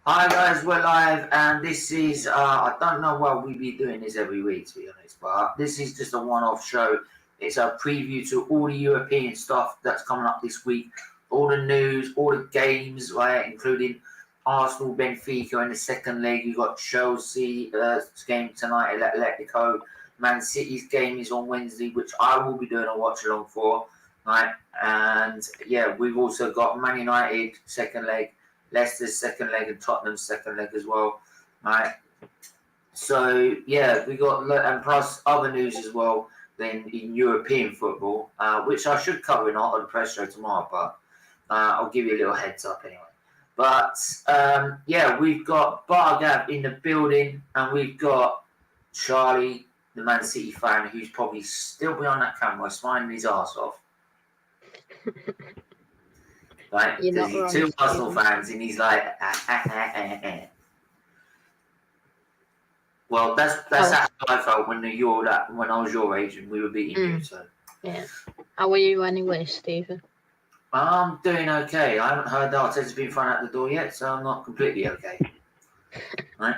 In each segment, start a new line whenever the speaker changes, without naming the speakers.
Hi guys, we're live, and this is I don't know why we be doing this every week, to be honest, but this is just a one-off show. It's a preview to all the European stuff that's coming up this week, all the news, all the games, right, including Arsenal, Benfica in the second leg. You got Chelsea game tonight, Atletico. Man City's game is on Wednesday, which I will be doing a watch along for, right? And yeah, we've also got Man United second leg, Leicester's second leg, and Tottenham's second leg as well, right? So yeah, we got, and plus other news as well than in European football, which I should cover in the press show tomorrow, but I'll give you a little heads up anyway. But yeah, we've got Bargab in the building, and we've got Charlie, the Man City fan, who's probably still behind that camera smiling his ass off. Right? Because he's two Arsenal fans, and he's like, Well, that's how I felt when I was your age and we were beating you. So
yeah. How are you anyway, Stephen?
I'm doing okay. I haven't heard that Arteta's been thrown out the door yet, so I'm not completely okay. Right?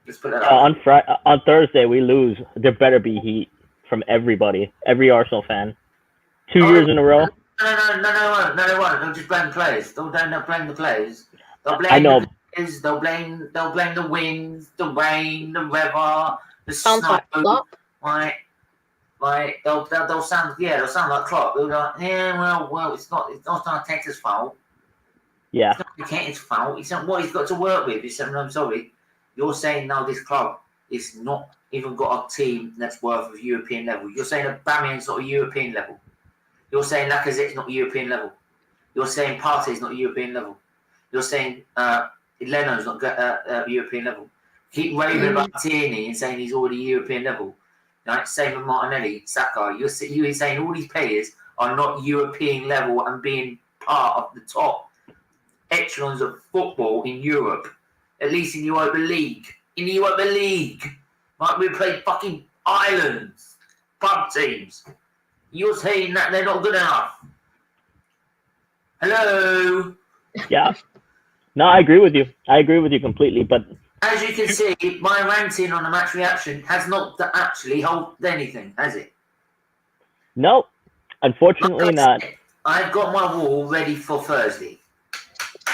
Let's put that
on Thursday we lose. There better be heat from everybody, every Arsenal fan. 2 years in a row.
No, they won't. They'll just blame the players. They'll blame the players. They'll blame
I know.
They'll blame the winds, the rain, the weather, the
Sounds
snow.
like Klopp.
Right. They'll sound like Klopp. They'll be like, yeah, well, it's not Arteta's fault.
Yeah.
It's not Arteta's fault. It's not what he's got to work with. He said, I'm sorry. You're saying now this club is not even got a team that's worth of European level. You're saying Aubameyang's not a European level. You're saying Lacazette's not a European level. You're saying Partey's not a European level. You're saying Leno's not a European level. Keep raving about Tierney and saying he's already European level. Right? Same with Martinelli, Saka. You're saying all these players are not European level and being part of the top echelons of football in Europe. At least in the Europa League. In the Europa League. Right? We play fucking islands. Pub teams. You're saying that they're not good enough. Hello?
Yeah. No, I agree with you. I agree with you completely. But
as you can see, my ranting on the match reaction has not actually helped anything, has it?
No, unfortunately not.
I've got my wall ready for Thursday.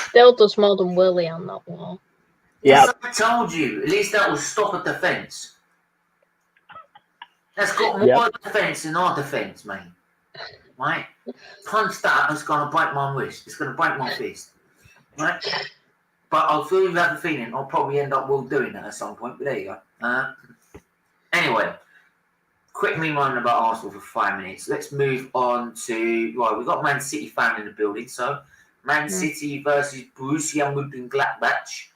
Still does more than Willie on that wall.
Yeah.
I told you. At least that will stop a defence. That's got more defence than our defence, mate. Right? Punch that, it's going to break my wrist. It's going to break my fist. Right? But I feel you have the feeling I'll probably end up doing that at some point. But there you go. Anyway, quick me moment about Arsenal for 5 minutes. Let's move on to... Right, we've got Man City fan in the building. So, Man City versus Borussia Mönchengladbach.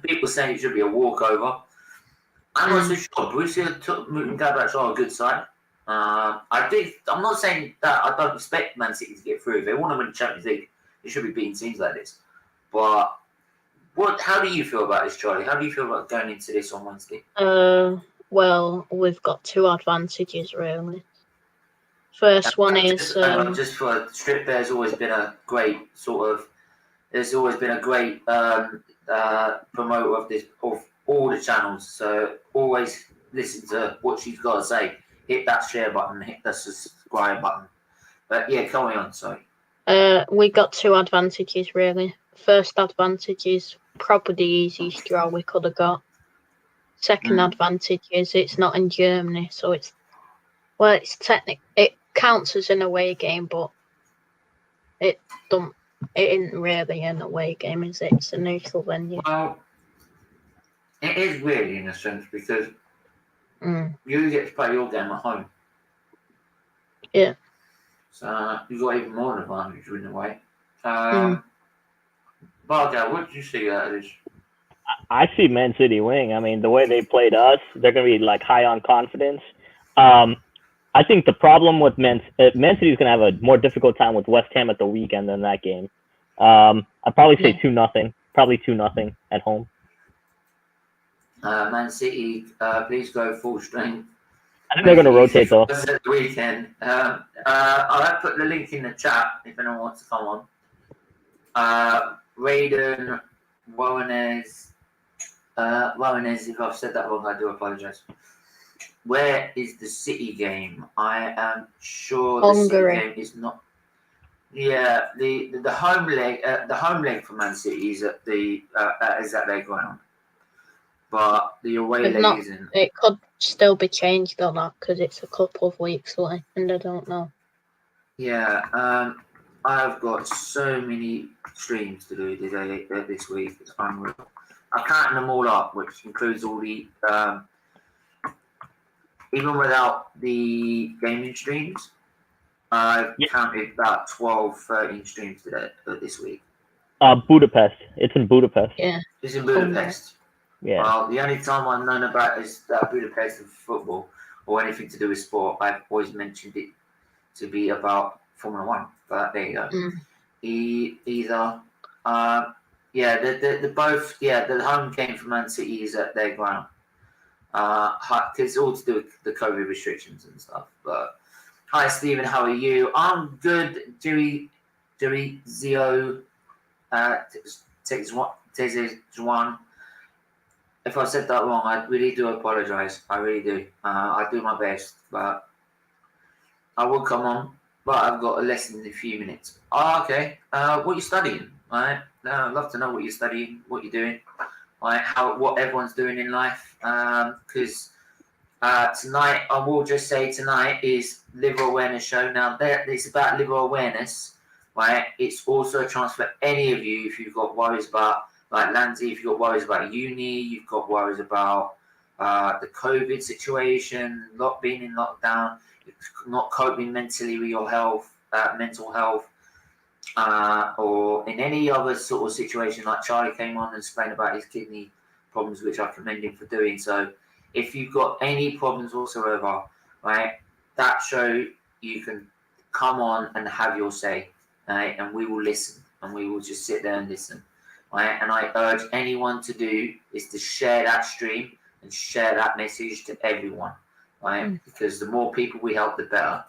People saying it should be a walkover. I'm not so sure. Borussia Mönchengladbach are a good side. I'm not saying that I don't expect Man City to get through. If they want to win the Champions League, they should be beating teams like this. But how do you feel about this, Charlie? How do you feel about going into this on Wednesday?
Well, we've got two advantages, really. First one is...
just for Strip, there's always been a great sort of... There's always been a great promoter of all the channels. So always listen to what she's got to say. Hit that share button, hit the subscribe button. But yeah, carry on, sorry.
We got two advantages, really. First advantage is probably the easiest draw we could have got. Second advantage is it's not in Germany, so it counts as an away game, but it isn't really an away game, is it? It's a neutral venue.
Well, it is really in a sense because you get to play your game at home.
Yeah.
So you've got even more advantage in a way. Barga, what did you see out of this?
I see Man City winning. I mean, the way they played us, they're going to be like high on confidence. I think the problem with Man City is going to have a more difficult time with West Ham at the weekend than that game. I'd probably say 2-0. Probably 2-0 at home.
Man City, please go full strength.
I think they're going to rotate though.
At the weekend. I'll put the link in the chat if anyone wants to come on. Raiden Wowenez, if I've said that wrong, I do apologise. Where is the City game? I am sure the City
Hungary.
game is not. Yeah, the home leg for Man City is at their ground, but the away
It's
leg
not.
isn't.
It could still be changed or not because it's a couple of weeks away, and I don't know.
Yeah, I've got so many streams to do today this week. It's unreal. I'm counting them all up, which includes all the even without the gaming streams. I've counted about 12, 13 streams today this week.
Budapest. It's in Budapest.
Yeah.
It's in Budapest.
Yeah.
Well, the only time I've known about is that Budapest of football or anything to do with sport. I've always mentioned it to be about Formula One, but there you go. Either, the both, the home game for Man City is at their ground. It's all to do with the COVID restrictions and stuff. But hi, Stephen, how are you? I'm good. Jerry Zio, takes one. If I said that wrong, I really do apologise. I really do. I do my best, but I will come on. But I've got a lesson in a few minutes. Oh, okay. What are you studying? Right? I'd love to know what you're studying, what you're doing, right? What everyone's doing in life. Because tonight, I will just say tonight is Liver Awareness Show. Now, it's about liver awareness, right? It's also a chance for any of you if you've got worries about, like Lanzi, if you've got worries about uni, you've got worries about the COVID situation, being in lockdown, not coping mentally with your health, mental health, or in any other sort of situation. Like Charlie came on and explained about his kidney problems, which I commend him for doing. So if you've got any problems whatsoever, right, that show you can come on and have your say, right, and we will listen and we will just sit there and listen, right. And I urge anyone to do is to share that stream and share that message to everyone, right, because the more people we help, the better.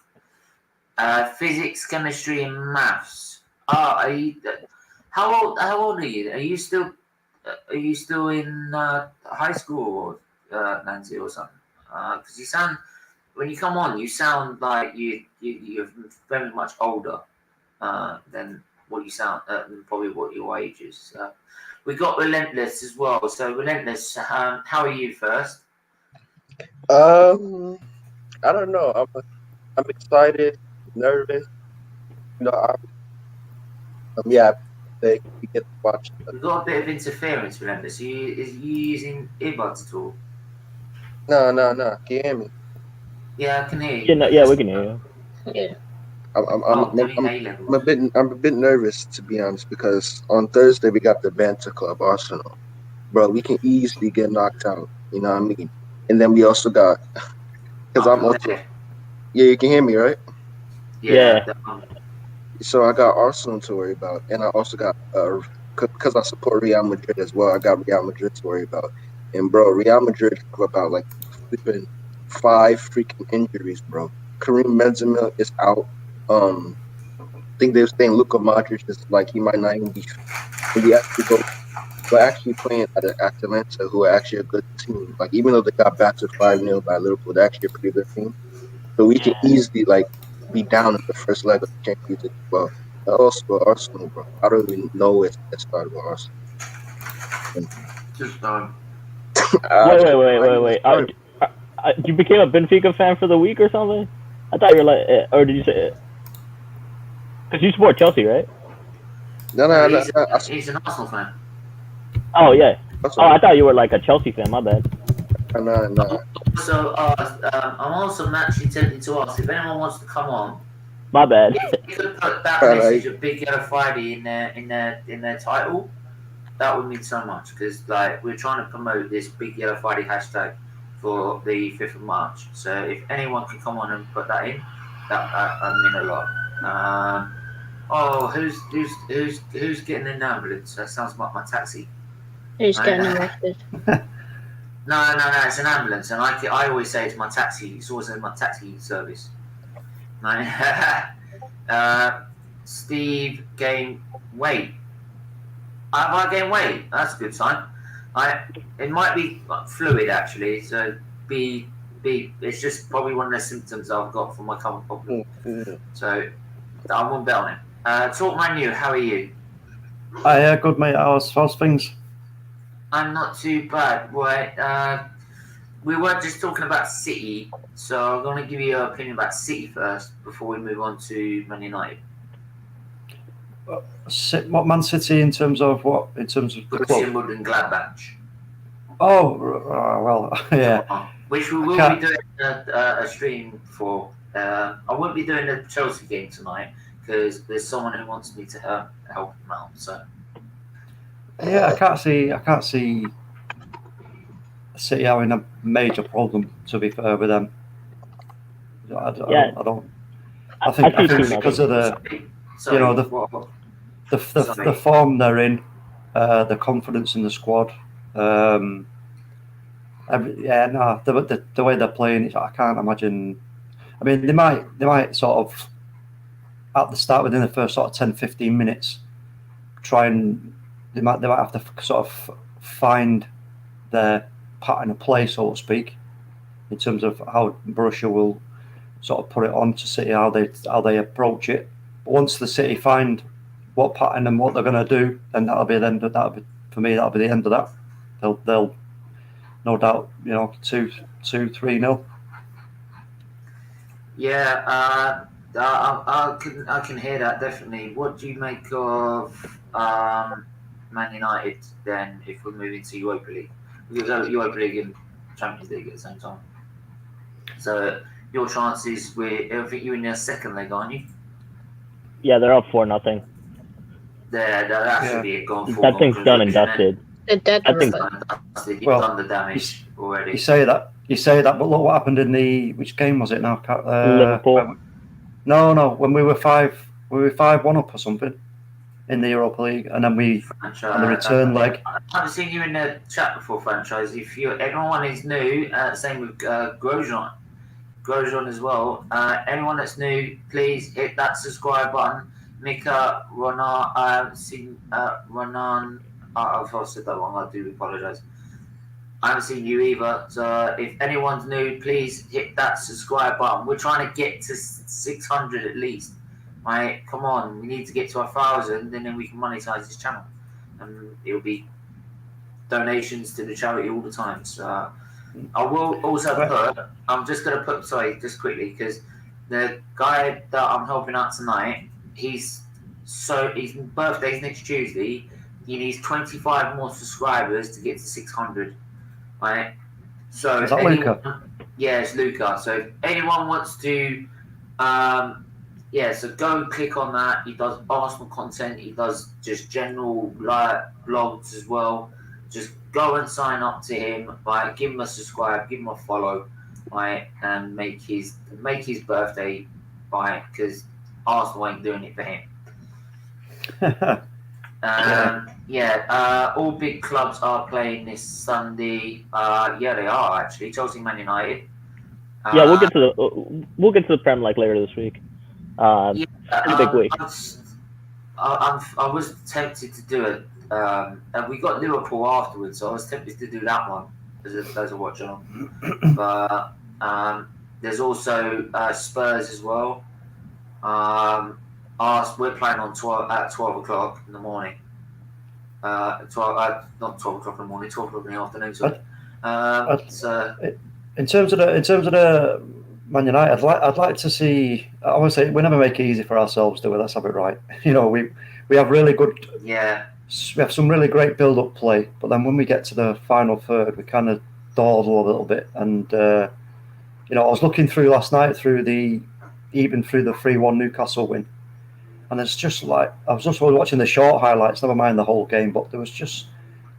Physics, chemistry, and maths. How old are you? Are you still in high school, Nancy, or something? Because you sound, when you come on, you sound like you're very much older than what you sound, than probably what your age is. We got Relentless as well. So Relentless, how are you first?
I don't know. I'm excited, nervous. I'm happy that we get to watch.
We've got a bit of interference, Relentless. Are you using earbuds at all?
No. Can you hear me?
Yeah, I can hear you.
Yeah, we can hear you.
Yeah.
I'm a bit nervous, to be honest, because on Thursday we got the Banter Club Arsenal. Bro, we can easily get knocked out. You know what I mean? And then we also got, because I'm also, you can hear me, right?
Yeah.
So I got Arsenal to worry about, and I also got because I support Real Madrid as well. I got Real Madrid to worry about, and bro, Real Madrid have about like 5 freaking injuries, bro. Karim Benzema is out. I think they're saying Luka Modric is like he might not even be. We're actually playing at Atalanta, who are actually a good team. Like even though they got battered 5-0 by Liverpool, they're actually a pretty good team. So we can easily like be down in the first leg of the Champions League. Well, also Arsenal, bro. I don't even know where to start with Arsenal.
Just
Wait. You became a Benfica fan for the week or something? I thought you were like, or did you say it? Because you support Chelsea, right?
No.
He's an Arsenal fan.
Oh, yeah. I thought you were like a Chelsea fan. My bad.
No.
So I'm also actually tempted to ask if anyone wants to come on.
My bad.
If you could put that message of Big Yellow Friday in their title, that would mean so much, because like we're trying to promote this Big Yellow Friday hashtag for the 5th of March. So if anyone can come on and put that in, that mean a lot. Who's getting in the ambulance? That sounds like my taxi.
Who's getting arrested?
No, it's an ambulance, and I always say it's my taxi. It's always in my taxi service. Steve Game, wait. Have I gained weight? That's a good sign. It might be fluid actually. So it's just probably one of the symptoms I've got from my current problem. So I won't bet on it. Talk Man, how are you?
Yeah, good mate. How's things?
I'm not too bad. Right. We were just talking about City, so I'm going to give you your opinion about City first before we move on to Man United.
What Man City in terms of what? In terms of the club?
Borussia and Gladbach.
Oh, well, yeah.
Which we will be doing a stream for. I won't be doing the Chelsea game tonight because there's someone who wants me to help him out. So.
Yeah, I can't see City having a major problem. To be fair with them, I don't. I think because of the form they're in, the confidence in the squad. The way they're playing, I can't imagine. I mean, they might sort of at the start within the first sort of 10, 15 minutes, they might have to sort of find their pattern of play, so to speak, in terms of how Borussia will sort of put it on to City, how they approach it. But once the City find what pattern and what they're going to do, then that'll be the end of that. For me, that'll be the end of that. They'll no doubt, 2-3-0.
Yeah, I can hear that definitely. What do you make of Man United then if we're moving to Europa League? Because Europa League and Champions League at the same time. So your chances I think you're in your second leg, aren't you?
Yeah, they're up 4-0.
That should be a gone for.
That thing's done and dusted.
You've done the damage already.
You say that, but look what happened in which game was it now?
Liverpool.
No, when we were 5-1 up or something in the Europa League, and then on the return leg.
I've seen you in the chat before, franchise. If everyone is new, same with Grosjean as well. Anyone that's new, please hit that subscribe button. Mika, Ronan, Ronan. I've said that wrong. I do apologise. I haven't seen you either. So if anyone's new, please hit that subscribe button. We're trying to get to 600 at least. Right? Come on, we need to get to 1,000, and then we can monetize this channel, and it'll be donations to the charity all the time. So I will also put. I'm just gonna put. Sorry, just quickly, because the guy that I'm helping out tonight, his birthday's next Tuesday. He needs 25 more subscribers to get to 600. Right? So
is that Luca?
Yeah, it's Luca. So if anyone wants to, so go and click on that. He does Arsenal content. He does just general blogs as well. Just go and sign up to him. Right? Give him a subscribe. Give him a follow. Right? And make his birthday. Right? Because Arsenal ain't doing it for him. All big clubs are playing this Sunday. They are actually. Chelsea, Man United.
We'll get to the Prem later this week. Pretty big week.
I was tempted to do it, and we got Liverpool afterwards, so I was tempted to do that one as a watch on. But there's also Spurs as well. We're playing on 12 o'clock in the morning. 12 o'clock in the morning, 12 o'clock in the afternoon.
In terms of the Man United, I'd like to see. I always say we never make it easy for ourselves, do we? Let's have it right. We have really good.
Yeah.
We have some really great build-up play, but then when we get to the final third, we kind of dawdle a little bit. And I was looking through last night through the 3-1 Newcastle win. And it's just like, I was just watching the short highlights, never mind the whole game, but there was just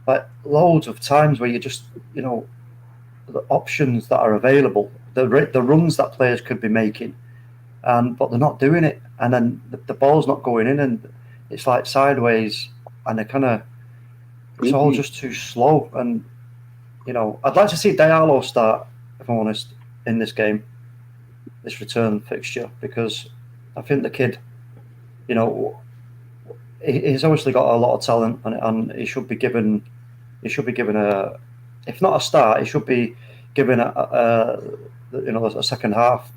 like loads of times where you just, the options that are available, the runs that players could be making, but they're not doing it. And then the ball's not going in, and it's like sideways, and it's all just too slow. And, I'd like to see Diallo start, if I'm honest, in this game, this return fixture, because I think the kid, he's obviously got a lot of talent, and he should be given a, if not a start, he should be given a second half,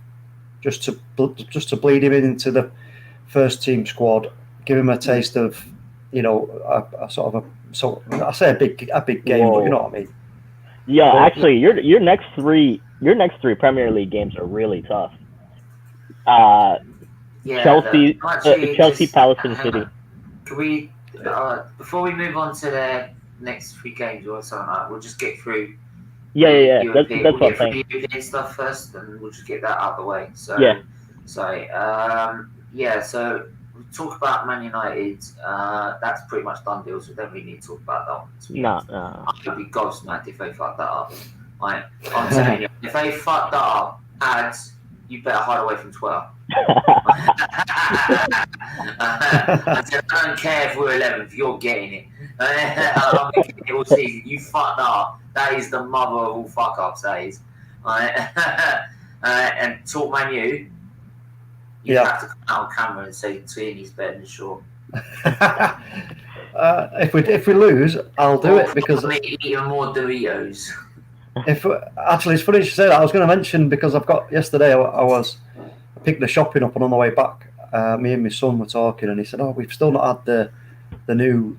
just to bleed him into the first team squad, give him a taste of, a sort of I say a big game,
Whoa.
but you know what I mean.
Yeah,
Well,
actually, your next three Premier League games are really tough. Chelsea, Palace, and City.
Can we, before we move on to the next 3 games or something like that, we'll just get through.
Yeah. That's
we'll
what I'm
get
saying.
through European stuff first, and we'll just get that out of the way. So,
Yeah.
So we'll talk about Man United. That's pretty much done deal, so we don't really need to talk about that one.
No.
I'd be gobsmacked if they fucked that up. Right? I'm telling you, if they fucked that up, ads, you better hide away from Twitter. I said, I don't care if we're 11th, you're getting it. I'm getting it all season. You fucked up. That is the mother of all fuck ups, that is. And talk Man U, you have to come out on camera and say Tierney's better than Shaw.
If we lose, I'll do it because
eating more Doritos.
Actually, it's funny you say that. I was going to mention, because yesterday I picked the shopping up, and on the way back, me and my son were talking, and he said, "Oh, we've still not had the new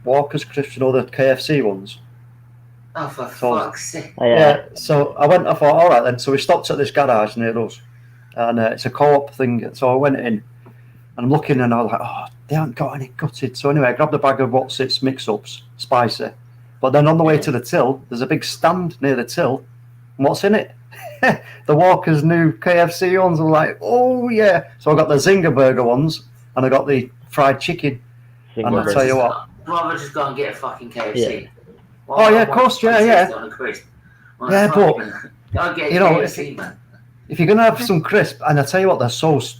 Walker's crisps, the KFC ones."
Oh, for fuck's sake!
Yeah. So I thought, all right then. So we stopped at this garage near us, and it's a co-op thing. So I went in, and I'm looking, and I was like, "Oh, they haven't got any gutted." So anyway, I grabbed a bag of mix-ups, spicy. But then on the way to the till, there's a big stand near the till. And what's in it? The Walker's new KFC ones. I'm like, oh yeah. So I got the Zinger Burger ones, and I got the fried chicken. And I'll tell you what.
I'd rather just go and get a fucking KFC.
Yeah. Of course, yeah. Yeah, but
KFC, man.
If you're gonna have some crisp, and I tell you what,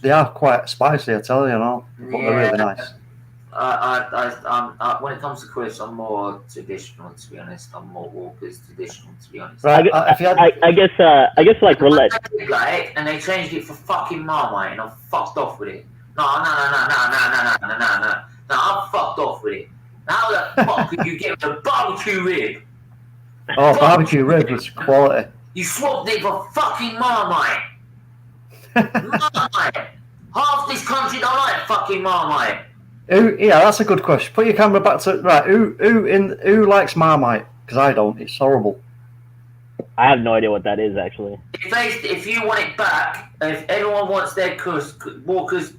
they are quite spicy. I tell you, but they're really nice.
When it comes to crisps, I'm more traditional, to be honest. I'm more Walker's traditional, to be honest.
Right. I guess like roulette.
And they changed it for fucking Marmite, and I'm fucked off with it. No. I'm fucked off with it. How the fuck could you get the barbecue rib?
Oh, barbecue rib was quality.
You swapped it for fucking Marmite. Marmite. Half this country don't like fucking Marmite.
Yeah, that's a good question. Put your camera back to right. Who likes Marmite? Because I don't. It's horrible.
I have no idea what that is, actually.
If you want it back, if anyone wants their Walker's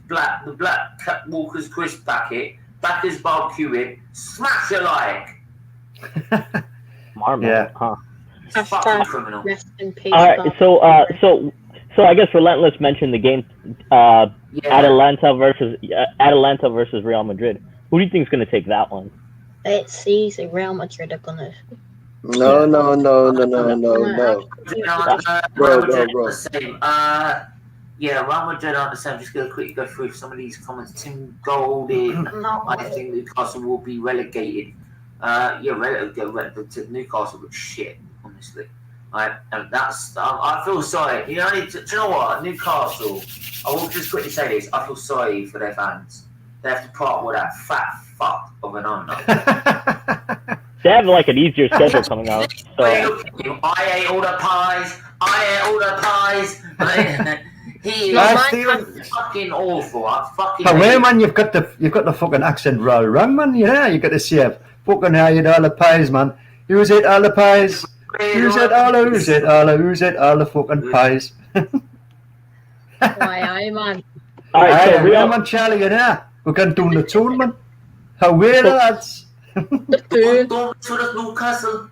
Walker's crisp packet, Backer's barbecue rib, smash a like.
Marmite,
yeah.
Huh?
It's fucking criminal.
Rest in peace.
All right, so I guess Relentless mentioned the game, Atalanta versus Real Madrid. Who do you think is going to take that one?
It's easy. Real Madrid are gonna.
No.
Bro. Real Madrid aren't the same. Just going to quickly go through some of these comments. Tim Golding, I think Newcastle will be relegated. Newcastle looks shit, honestly. And that's, I feel sorry. Do you know what? Newcastle, I will just quickly say this. I feel sorry for their fans. They have to part with that fat fuck of an owner.
They have like an easier schedule coming out. So.
I ate all the pies. He is fucking awful.
Where, man, you've got the fucking accent right around, man. Yeah, you got to see it. Fucking I ate all the pies, man. Use it all the pies. Use it all the fucking pies.
Aye, man.
Alright, so man, Charlie, you know, we can do the tune, man. How weird lads.
Newcastle.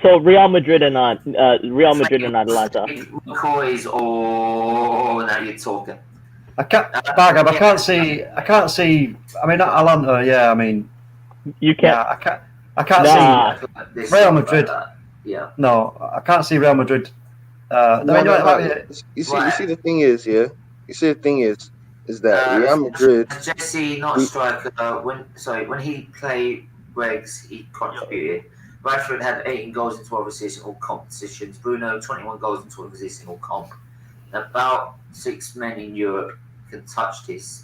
So Real Madrid and Atalanta.
McCoy's now you're talking.
I can't see. I mean, Atalanta. Yeah, I mean,
you can't.
Yeah, I can't see Real Madrid.
Yeah.
No, I can't see Real Madrid.
You see, the thing is, is that Real Madrid.
Jesse, not a striker. When he played Regs, he contributed. Rashford had 18 goals and 12 assists in all competitions. Bruno, 21 goals and 12 assists in all comp. About 6 men in Europe can touch this.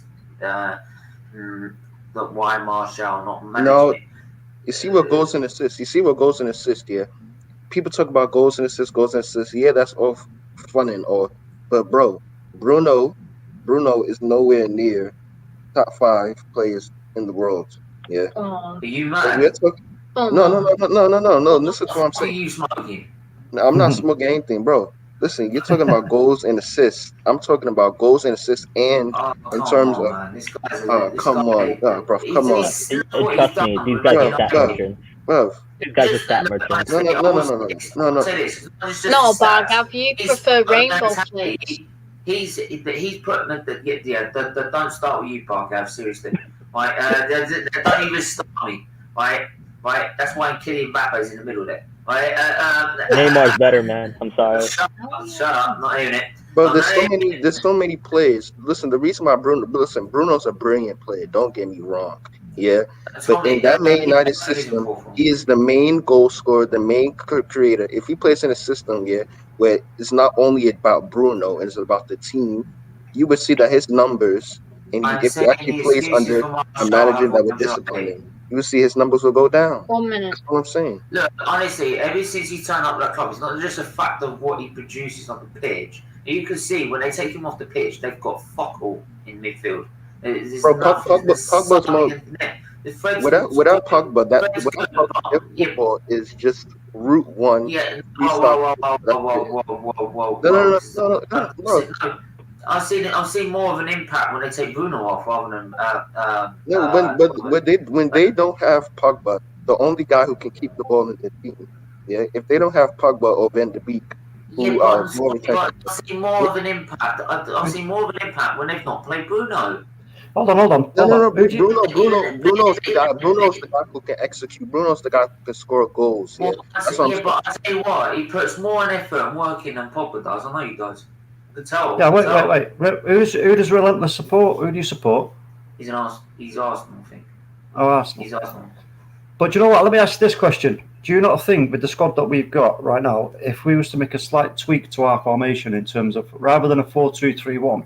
That why Martial not managing
No,
it.
you see what goals and assists. You see what goals and assists. Yeah, people talk about goals and assists, goals and assists. Yeah, that's all fun and all. But bro, Bruno is nowhere near top 5 players in the world. Yeah,
Oh,
Are you
and
mad?
we're talking.
oh
No.
What
Listen
the
to what I'm
fuck are
saying.
you smoking?
No, I'm not smoking anything, bro. Listen, you're talking about goals and assists. I'm talking about goals and assists, and
Oh,
in
come
terms
on,
of,
man. This guy's a this
come on,
guy.
bro, come on,
Look what he's
Trust
done
me, these
with
guys are
bro,
stat
bro,
merchants.
bro.
These guys are
Just
stat merchants.
No,
I'll say this. It's just
no,
the stats.
Bargav, you
He's
prefer
got a
rainbow
mentality.
plates.
He's putting the don't start with you, Parker. Seriously, right? Don't even start me, right? Right. That's why Kylian Mbappe is in the middle there, right?
Neymar's better, man. I'm sorry.
Shut up, not hearing it.
Bro,
I'm
there's
not
so
hearing
many,
it.
there's so many players. Listen, the reason why Bruno's a brilliant player. Don't get me wrong. Yeah, but in that Man United system, he is the main goal scorer, the main creator. If he plays in a system, yeah, where it's not only about Bruno and it's about the team, you would see that his numbers, and
I'm
if he
saying
actually
the
plays
excuses
under
for my
a
show
manager
have
that would
one
discipline
drive.
him, you would see his numbers will go down.
1 minute.
That's what I'm saying.
Look, honestly, ever since he turned up at that club, it's not just a fact of what he produces on the pitch. You can see when they take him off the pitch, they've got fuck all in midfield. There's
Bro,
nothing.
Pogba's more. Without Pogba, their football is just route one.
Yeah.
Restart.
Whoa.
No.
I've seen more of an impact when they take Bruno off rather than
When they don't have Pogba, the only guy who can keep the ball in the team, yeah. If they don't have Pogba or Van de Beek, who are more
but I've seen more of an impact. I've seen more of an impact when they've not played Bruno.
Hold on.
No. Bruno's the guy. Bruno's the guy who can execute. Bruno's the guy who can score goals. Yeah, that's what I'm saying.
But I tell you what, he puts more an effort and work in than Pogba does. I know he does. I can tell.
Yeah, wait. Who does Relentless support? Who do you support?
He's Arsenal, I think.
Oh, Arsenal.
He's Arsenal.
But you know what? Let me ask you this question. Do you not think with the squad that we've got right now, if we was to make a slight tweak to our formation in terms of rather than a 4-2-3-1,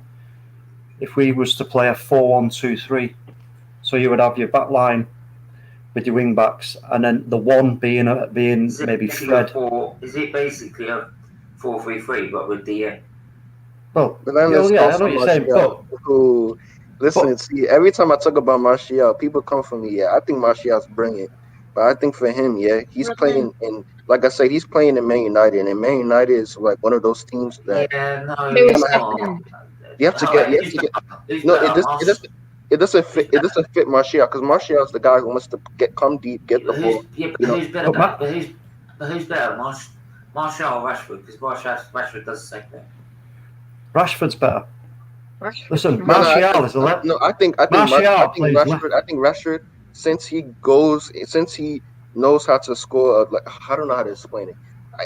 if we was to play a 4-1-2-3, so you would have your back line with your wing backs, and then the one being maybe Fred.
Is it basically a 4-3-3, but with the
Well,
But then
yeah,
let's
I
go
know
for
what you're saying,
Martial. Listen, see, every time I talk about Martial, people come for me. Yeah, I think Martial's brilliant, but I think for him, yeah, he's playing in, like I said, he's playing in Man United, and Man United is like one of those teams that you have to get. No, it doesn't fit Martial because Martial's the guy who wants to come deep, get the ball.
Who's better, Martial or Rashford? Because Rashford does the same thing.
Rashford's better. Listen,
No,
Martial is a left.
No, I think Rashford, since he knows how to score, like I don't know how to explain it.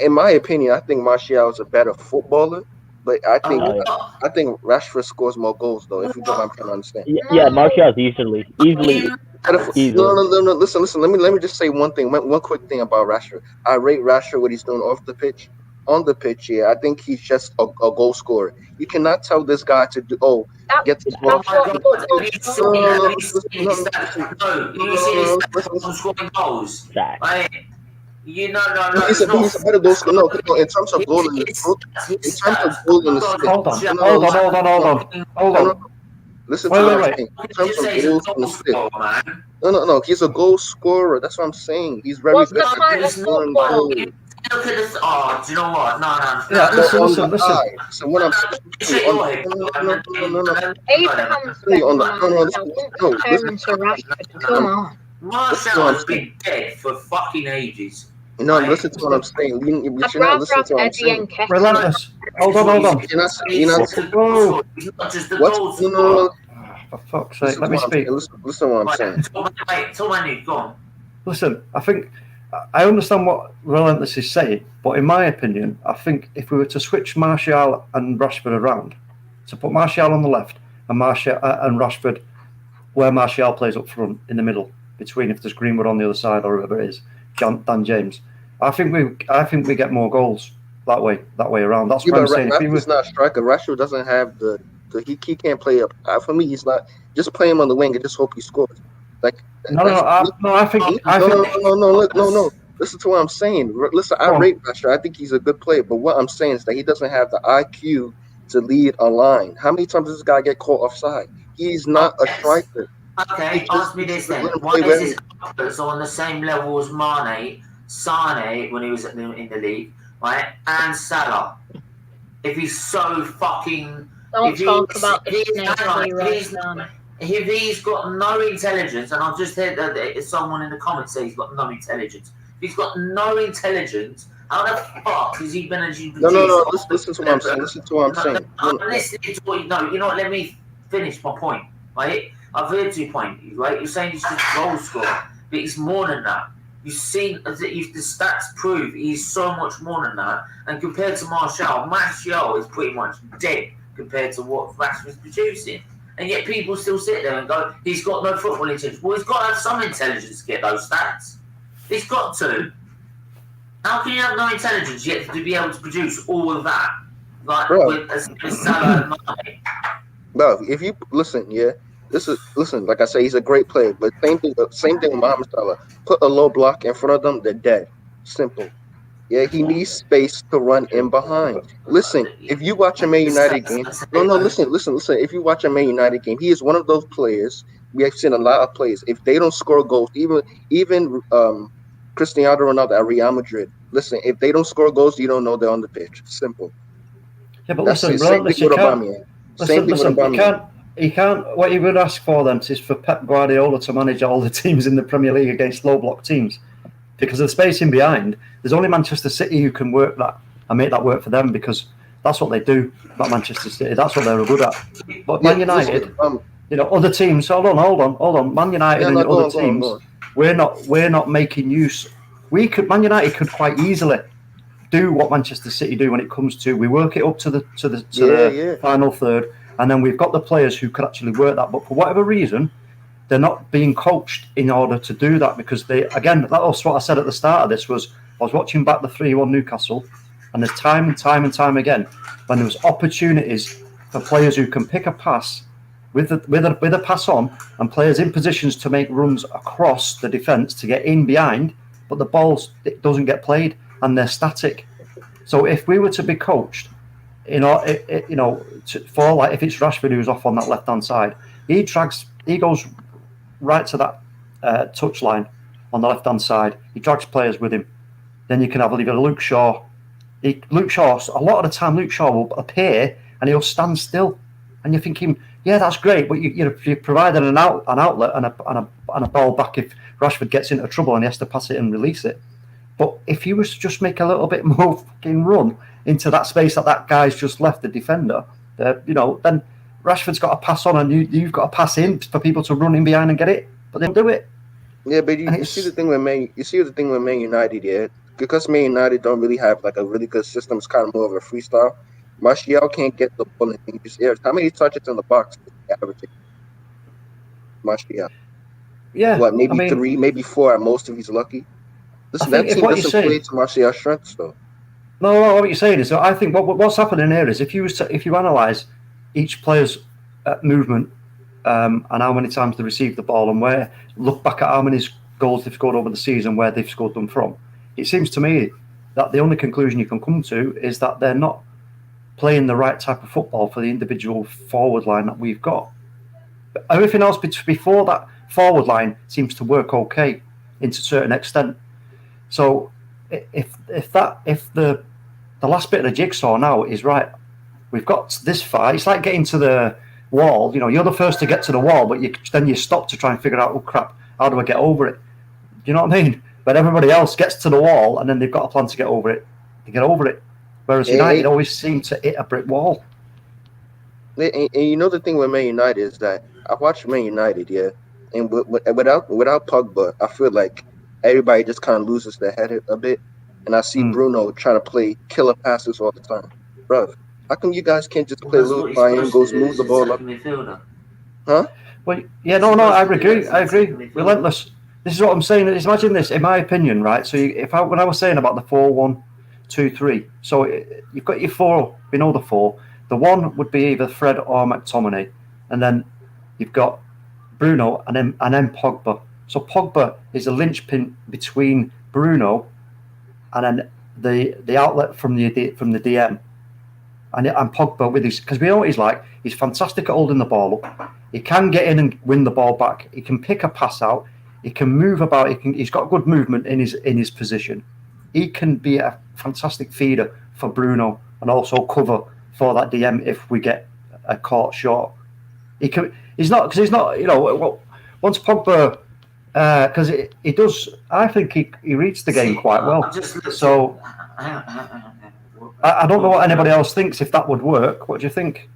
In my opinion, I think Martial is a better footballer, but I think Rashford scores more goals though. If you get what I'm trying to understand.
Yeah, Martial's easily.
No. Listen. Let me just say one thing. One quick thing about Rashford. I rate Rashford what he's doing off the pitch. On the pitch, yeah, I think he's just a goal scorer. You cannot tell this guy to get the ball.
No, scoring goals. Right?
He's a better goal scorer. No, in terms of goal in the
Hold on.
Listen to what I'm saying. In terms of goals in the fifth. No. He's a goal scorer. That's what I'm saying. He's very good at scoring goals.
Look at this. Oh, do you know what? No.
Yeah, listen.
So what I'm saying.
Come on.
Martial has been dead for fucking ages.
No, listen to what I'm saying. You should not listen to what I'm saying.
Relentless. Hold on.
He's not just the goals.
No.
For fuck's sake, let me speak.
Listen to what I'm saying.
Tell my go on.
Listen, I understand what Relentless is saying, but in my opinion, I think if we were to switch Martial and Rashford around, to put Martial on the left and Rashford where Martial plays up front in the middle, between if there's Greenwood on the other side or whoever it is, Dan James, I think we get more goals that way around. That's what I'm saying.
Rashford's not a striker. Rashford doesn't have the So he can't play up. For me, he's not. Just play him on the wing and just hope he scores. Like
No, I think
no. Listen to what I'm saying. Listen, I rate Rashford. I think he's a good player, but what I'm saying is that he doesn't have the IQ to lead a line. How many times does this guy get caught offside? He's not a striker.
Okay, ask me this then. Why is this Havertz on the same level as Sane when he was in the league, right? And Salah. If he's so fucking...
Don't talk about the snake.
If he's got no intelligence, and I've just heard that someone in the comments say he's got no intelligence. If he's got no intelligence, how the fuck is he managing to...
No. Listen to what I'm saying. Listen to what I'm saying.
I'm listening to what you know. You know what? Let me finish my point, right? I've heard your point, right? You're saying he's just a goal scorer, but he's more than that. You've seen the stats prove he's so much more than that. And compared to Martial is pretty much dead compared to what Rashford's producing. And yet people still sit there and go, he's got no football intelligence. Well, he's got to have some intelligence to get those stats. He's got to. How can you have no intelligence yet to be able to produce all of that? Like with Salah and Mane?
Bro, if you listen, listen, like I say, he's a great player, but same thing with Mohamed Salah. Put a low block in front of them, they're dead. Simple. Yeah, he needs space to run in behind. Listen, if you watch a Man United game, listen. If you watch a Man United game, he is one of those players. We have seen a lot of players. If they don't score goals, even Cristiano Ronaldo at Real Madrid. Listen, if they don't score goals, you don't know they're on the pitch. Simple.
Yeah, but listen, bro, he can't. What he would ask for them is for Pep Guardiola to manage all the teams in the Premier League against low block teams, because of the space in behind. There's only Manchester City who can work that and make that work for them, because that's what they do. Not Manchester City. That's what they're good at. But Man United, other teams. Hold on. Man United and other teams. We're not making use. Man United could quite easily do what Manchester City do when it comes to, we work it up to the final third, and then we've got the players who could actually work that. But for whatever reason, they're not being coached in order to do that, because that was what I said at the start of this. Was I was watching back the 3-1 Newcastle, and there's time again when there was opportunities for players who can pick a pass with a pass on, and players in positions to make runs across the defence to get in behind, but the ball doesn't get played and they're static. So if we were to be coached, for like if it's Rashford who's off on that left hand side, he goes right to that touch line on the left hand side. He drags players with him. Then you can have either Luke Shaw. A lot of the time, Luke Shaw will appear and he'll stand still, and you're thinking, yeah, that's great, but you provided an outlet and a ball back if Rashford gets into trouble and he has to pass it and release it. But if you was to just make a little bit more fucking run into that space that guy's just left, the defender, then Rashford's got to pass on, and you've got to pass in for people to run in behind and get it, but they don't do it.
Yeah, but you see the thing with Man United, yeah, because Man United don't really have like a really good system. It's kind of more of a freestyle. Martial can't get the ball in his air. How many touches in the box is he averaging? Martial.
Yeah.
What, maybe 3, maybe 4 at most if he's lucky. Listen, that team doesn't play to Martial's strengths, though.
No, what you're saying is, I think what's happening here is if you analyse each player's movement and how many times they receive the ball, and look back at how many goals they've scored over the season, where they've scored them from, it seems to me that the only conclusion you can come to is that they're not playing the right type of football for the individual forward line that we've got. But everything else before that forward line seems to work okay to a certain extent. So if the last bit of the jigsaw now is right, we've got this far. It's like getting to the wall. You're the first to get to the wall, but then you stop to try and figure out, oh crap, how do I get over it? Do you know what I mean? But everybody else gets to the wall, and then they've got a plan to get over it. They get over it. Whereas United always seem to hit a brick wall.
And the thing with Man United is that I watch Man United, yeah, and without Pogba, I feel like everybody just kind of loses their head a bit. And I see Bruno trying to play killer passes all the time. Bruv, how come you guys can't just play little triangles, move the ball up? Huh?
Well, yeah, no, I agree. Relentless. This is what I'm saying. Imagine this, in my opinion, right? So when I was saying about the 4-1-2-3, so you've got your 4, we know the 4. The one would be either Fred or McTominay, and then you've got Bruno and then Pogba. So Pogba is a linchpin between Bruno and then the outlet from the DM. And Pogba with his, because we know what he's like. He's fantastic at holding the ball up. He can get in and win the ball back. He can pick a pass out. He can move about. He's got good movement in his position. He can be a fantastic feeder for Bruno and also cover for that DM if we get caught short. He's not. Once Pogba, because he does. I think he reads the game quite well. So I don't know what anybody else thinks if that would work. What do you think?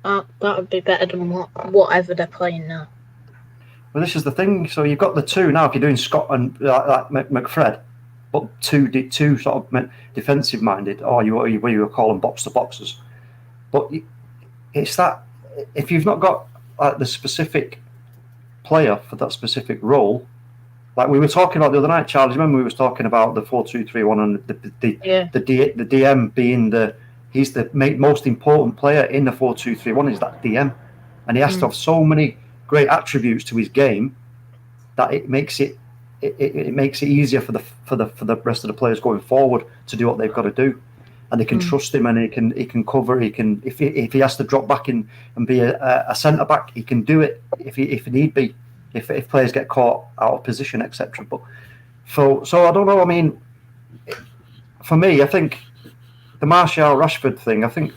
That would be better than whatever they're playing now.
Well, this is the thing. So you've got the two now. If you're doing Scott and like McFred, but two sort of defensive minded, or you were calling box to boxers. But it's that if you've not got the specific player for that specific role, like we were talking about the other night, Charles. Remember we was talking about the 4-2-3-1 and the DM being he's the most important player in the 4-2-3-1 is that DM, and he has to have so many great attributes to his game that it makes it easier for the rest of the players going forward to do what they've got to do, and they can trust him, and he can cover. He can if he has to drop back in and be a centre back, he can do it if need be. If players get caught out of position, etc. But so I don't know. I mean, for me, I think the Martial Rashford thing. I think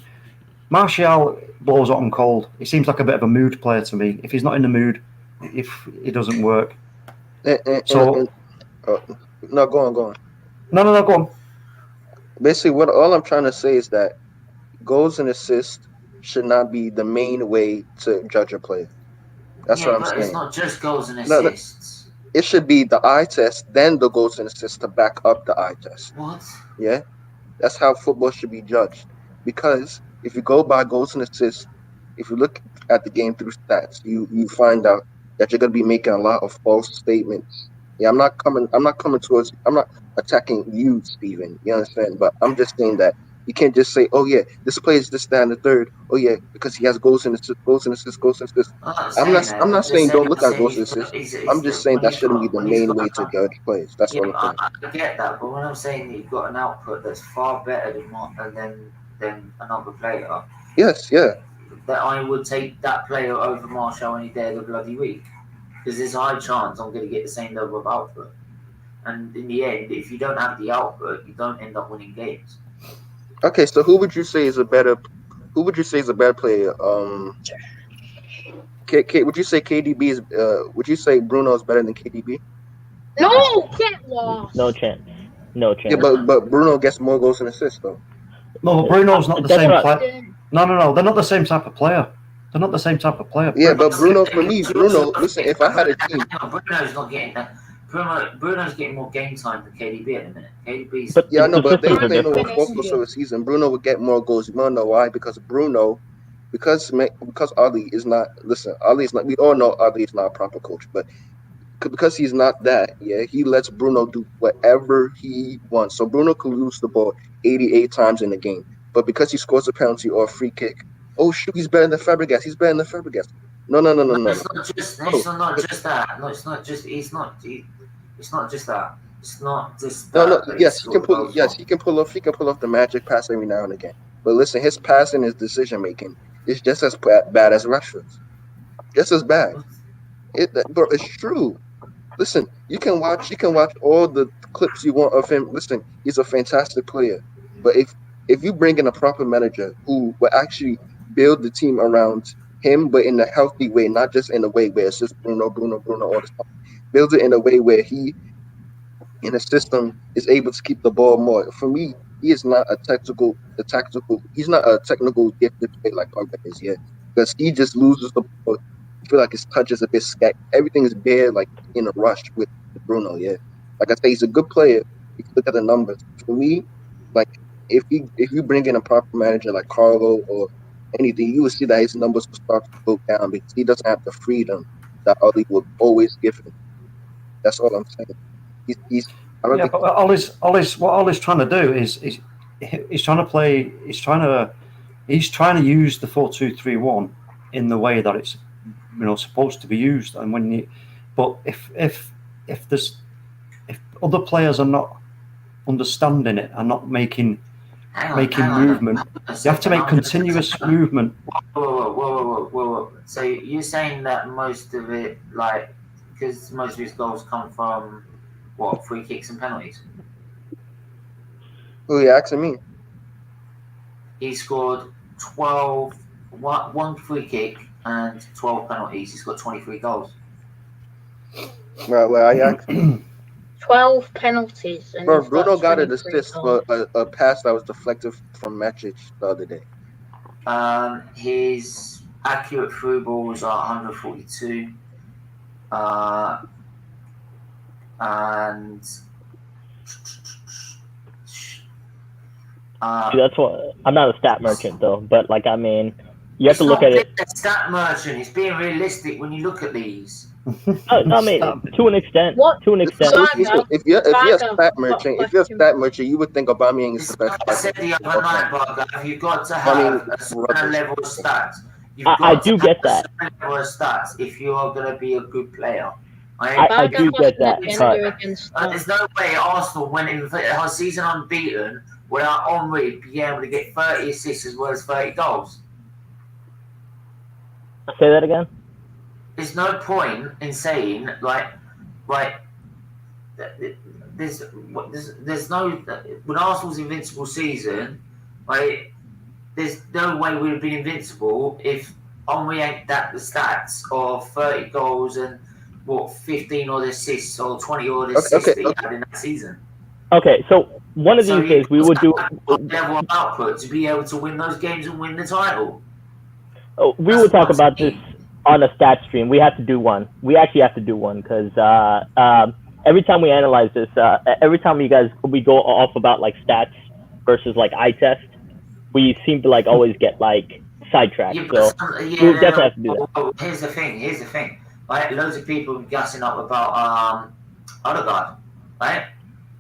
Martial blows hot and cold. He seems like a bit of a mood player to me. If he's not in the mood, if it doesn't work.
No, go on.
No, go on.
Basically, all I'm trying to say is that goals and assists should not be the main way to judge a player. That's what I'm saying.
It's not just goals and assists.
It should be the eye test, then the goals and assists to back up the eye test.
What?
Yeah, that's how football should be judged. Because if you go by goals and assists, if you look at the game through stats, you find out that you're going to be making a lot of false statements. Yeah, I'm not attacking you, Steven. You understand? But I'm just saying that you can't just say, "Oh yeah, this player is this, that, and the third. Oh yeah, because he has goals and assists. I'm not saying don't look at goals and assists. I'm just saying that shouldn't be the main way to judge players. That's what I'm saying.
I get that, but when I'm saying that you've got an output that's far better than another player.
Yes, yeah.
That I would take that player over Martial any day of the bloody week, because there's a high chance I'm going to get the same level of output. And in the end, if you don't have the output, you don't end up winning games.
Okay, so who would you say is a better player? Would you say KDB is? Would you say Bruno is better than KDB?
No, get lost.
No chance.
Yeah, but Bruno gets more goals and assists though.
No, Bruno's not the same player. No, they're not the same type of player. They're not the same type of player.
Yeah, but Bruno, listen, if I had a team,
Bruno's not getting that. Bruno's getting more game time than KDB at the minute. KDB's.
Yeah, I know, but they playing over 4 quarters of the season. Bruno would get more goals. You want to know why? Because Ali is not. Listen, Ali is not. We all know Ali is not a proper coach, but because he's not that, yeah, he lets Bruno do whatever he wants. So Bruno could lose the ball 88 times in a game, but because he scores a penalty or a free kick, oh shoot, he's better than Fabregas. No.
It's not just that. No, it's not just. It's not just that. It's not just.
No. Yes, he can pull off the magic pass every now and again. But listen, his passing, his decision making is just as bad as Rashford's. Just as bad. Bro, it's true. Listen, you can watch all the clips you want of him. Listen, he's a fantastic player. But if you bring in a proper manager who will actually build the team around him, but in a healthy way, not just in a way where it's just Bruno all the time. Build it in a way where he, in a system, is able to keep the ball more. For me, he is not he's not a technical gifted player like Pogba is yet, because he just loses the ball. I feel like his touch is a bit scat. Everything is bare, like in a rush with Bruno. Yeah, like I say, he's a good player. You can look at the numbers. For me, like if you bring in a proper manager like Carlo or anything, you will see that his numbers will start to go down because he doesn't have the freedom that Ali would always give him. That's all I'm saying. What
Ollie's trying to do is he's trying to play. He's trying to he's trying to use the 4-2-3-1 in the way that it's supposed to be used. And but if other players are not understanding it and not making movement, you have to make continuous movement.
Whoa. So you're saying that most of it, like, because most of his goals come from what, free kicks and penalties?
Who are you asking me?
He scored 1 free kick and 12 penalties. He's got 23 goals.
Well, are you asking?
12 penalties. And
Bro,
he's
Bruno got an
23
assist for a pass that was deflected from Matic the other day.
His accurate through balls are 142. And
See, that's what I'm not a stat merchant though, but like I mean, you have to look at it.
It's stat merchant. It's being realistic when you look at these.
I mean, to an extent.
What?
To an extent.
If you're a stat merchant, you would think Aubameyang is the best.
I said the other night, Barker, you've got to have a certain level of stats.
I do get that.
A certain level of stats if you are going to be a good player.
I do get that.
There's no way Arsenal went in a season unbeaten without Henry being able to get 30 assists as well as 30 goals.
Say that again?
There's no point in saying there's no, when Arsenal's invincible season, right? There's no way we'd have been invincible if Henry ain't the stats of 30 goals and 15 odd assists or 20 odd assists that he had in that season.
Okay, so one of these days we would do
level of output to be able to win those games and win the title.
Oh, we will talk about this on a stat stream. We have to do one. We actually have to do one because every time we analyze this, every time we go off about like stats versus like eye test, we seem to like always get like sidetracked. So we definitely have to do that.
Well, here's the thing. Right, loads of people gussing up about Odegaard, right?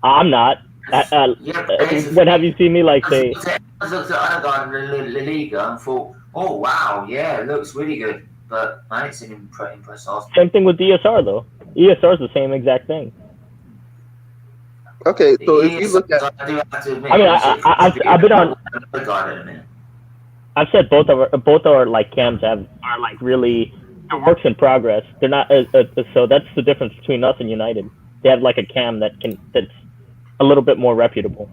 I'm not. When have you seen me like say?
I looked at Odegaard in La Liga and thought, oh wow, yeah, it looks really good. But I ain't seen him impress Arsenal.
Same thing with ESR though. ESR is the same exact thing.
Okay, so if you look at,
I've been on. I've said both our like cams are like really works in progress. They're not so that's the difference between us and United. They have like a cam that's a little bit more reputable.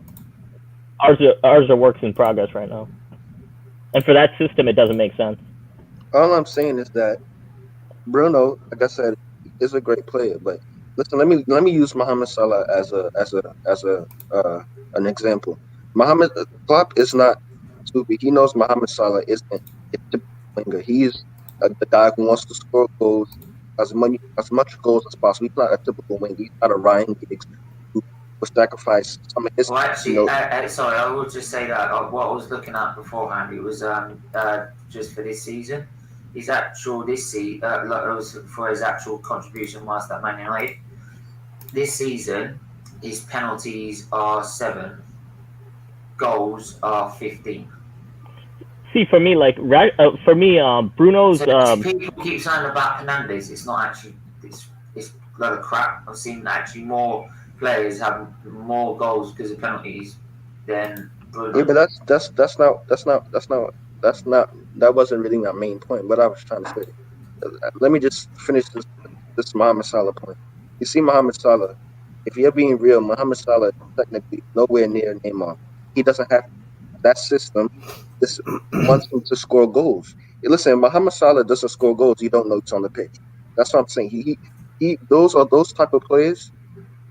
Ours are works in progress right now, and for that system, it doesn't make sense.
All I'm saying is that Bruno, like I said, is a great player. But listen, let me use Mohamed Salah as an example. Mohamed Klopp is not stupid. He knows Mohamed Salah isn't a typical winger. He's the guy who wants to score goals, as much goals as possible. He's not a typical winger. He's not a Ryan Giggs who will sacrifice some of his.
Well, actually, sorry, I will just say that what I was looking at beforehand, it was just for this season. His actual for his actual contribution whilst at Man United. This season, his penalties are 7, goals are 15.
See, for me, Bruno's.
So people keep saying about Hernandez. It's not actually. It's a lot of crap. I've seen actually more players have more goals because of penalties than Bruno.
Yeah, but that wasn't really my main point. What I was trying to say. Let me just finish this Mohamed Salah point. You see, Mohamed Salah, if you're being real, Mohamed Salah is technically nowhere near Neymar. He doesn't have that system. This wants him to score goals. Listen, Mohamed Salah doesn't score goals. You don't know it's on the pitch. That's what I'm saying. He those type of players.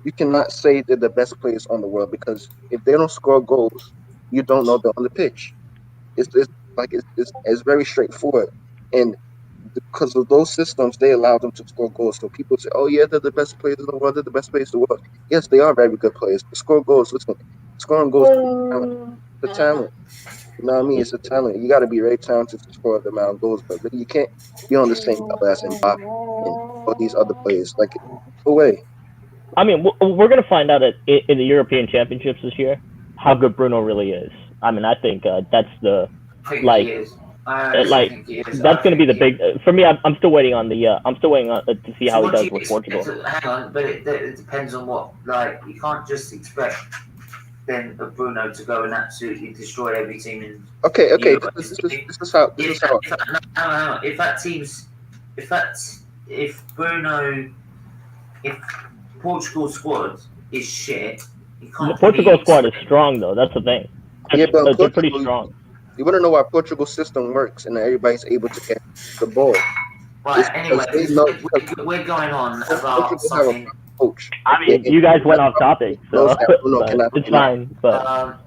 You cannot say they're the best players on the world because if they don't score goals, you don't know they're on the pitch. It's very straightforward, and because of those systems, they allow them to score goals. So people say, "Oh yeah, they're the best players in the world. They're the best players in the world." Yes, they are very good players. But score goals. Listen, scoring goals is a talent. You know what I mean? It's a talent. You got to be very talented to score the amount of goals, but you can't be on the same level as Mbappe and all these other players. Like, no way.
I mean, we're going to find out in the European Championships this year how good Bruno really is. I mean, I think that's the
think
Like,
he is. I
like
think he is.
that's going to be the big. For me, I'm still waiting on the. I'm still waiting on to see how he does with Portugal.
Hang on, but it depends on what. Like, you can't just expect then Bruno to go and absolutely destroy every team in.
Okay.
Europe.
This is how.
If Portugal squad is shit, you can't.
The Portugal squad is strong though. That's the thing.
Yeah, but
they're pretty strong.
You want to know why Portugal's system works and everybody's able to get the ball.
Right. Anyway, we're going on about something.
Coach.
I mean, you guys went off topic, so it's fine. But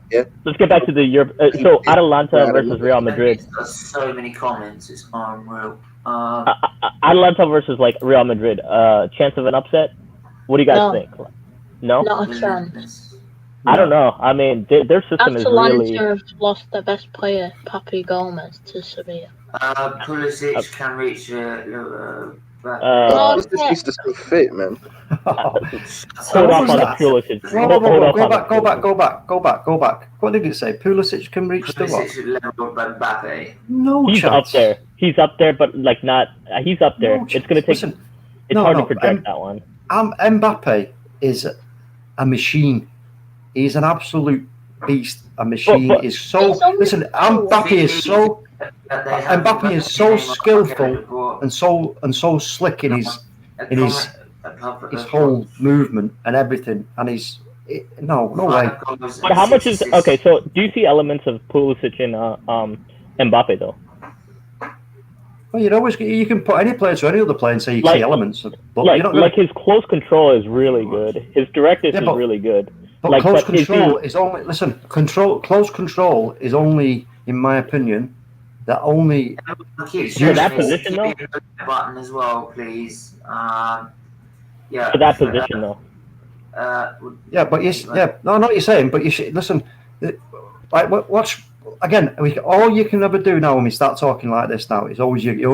let's get back to the Europe. So Atalanta versus Real Madrid.
There's so many comments. It's unreal.
Atalanta versus like Real Madrid. Chance of an upset? What do you guys think? No.
Not a chance.
I don't know. I mean, their system is really.
Atalanta have lost their best player, Papi Gomez, to Sevilla.
Pulisic can reach.
He's just so fit, man.
Hold off on the Pulisic.
Go back. What did it say? Pulisic can reach the what?
Level Mbappe.
No
he's
chance.
He's up there, but like not. He's up there. It's gonna take.
Listen,
it's hard to project that one.
Mbappe is a machine. He's an absolute beast. A machine is so. Listen, Mbappe is so. Mbappe is so skillful and so slick in his whole movement and everything, and no way.
But how much is okay? So do you see elements of Pulisic in Mbappe though?
Well, you can put any player to any other player and say you see elements of, but
like his close control is really good. His directness is really good.
But close control is only close control is only, in my opinion. That only
for that position though.
Button as well, please. Yeah.
For that position though.
Yeah, but no, I know what you're saying, but you should listen. Like, watch again. All you can ever do now when we start talking like this now is always the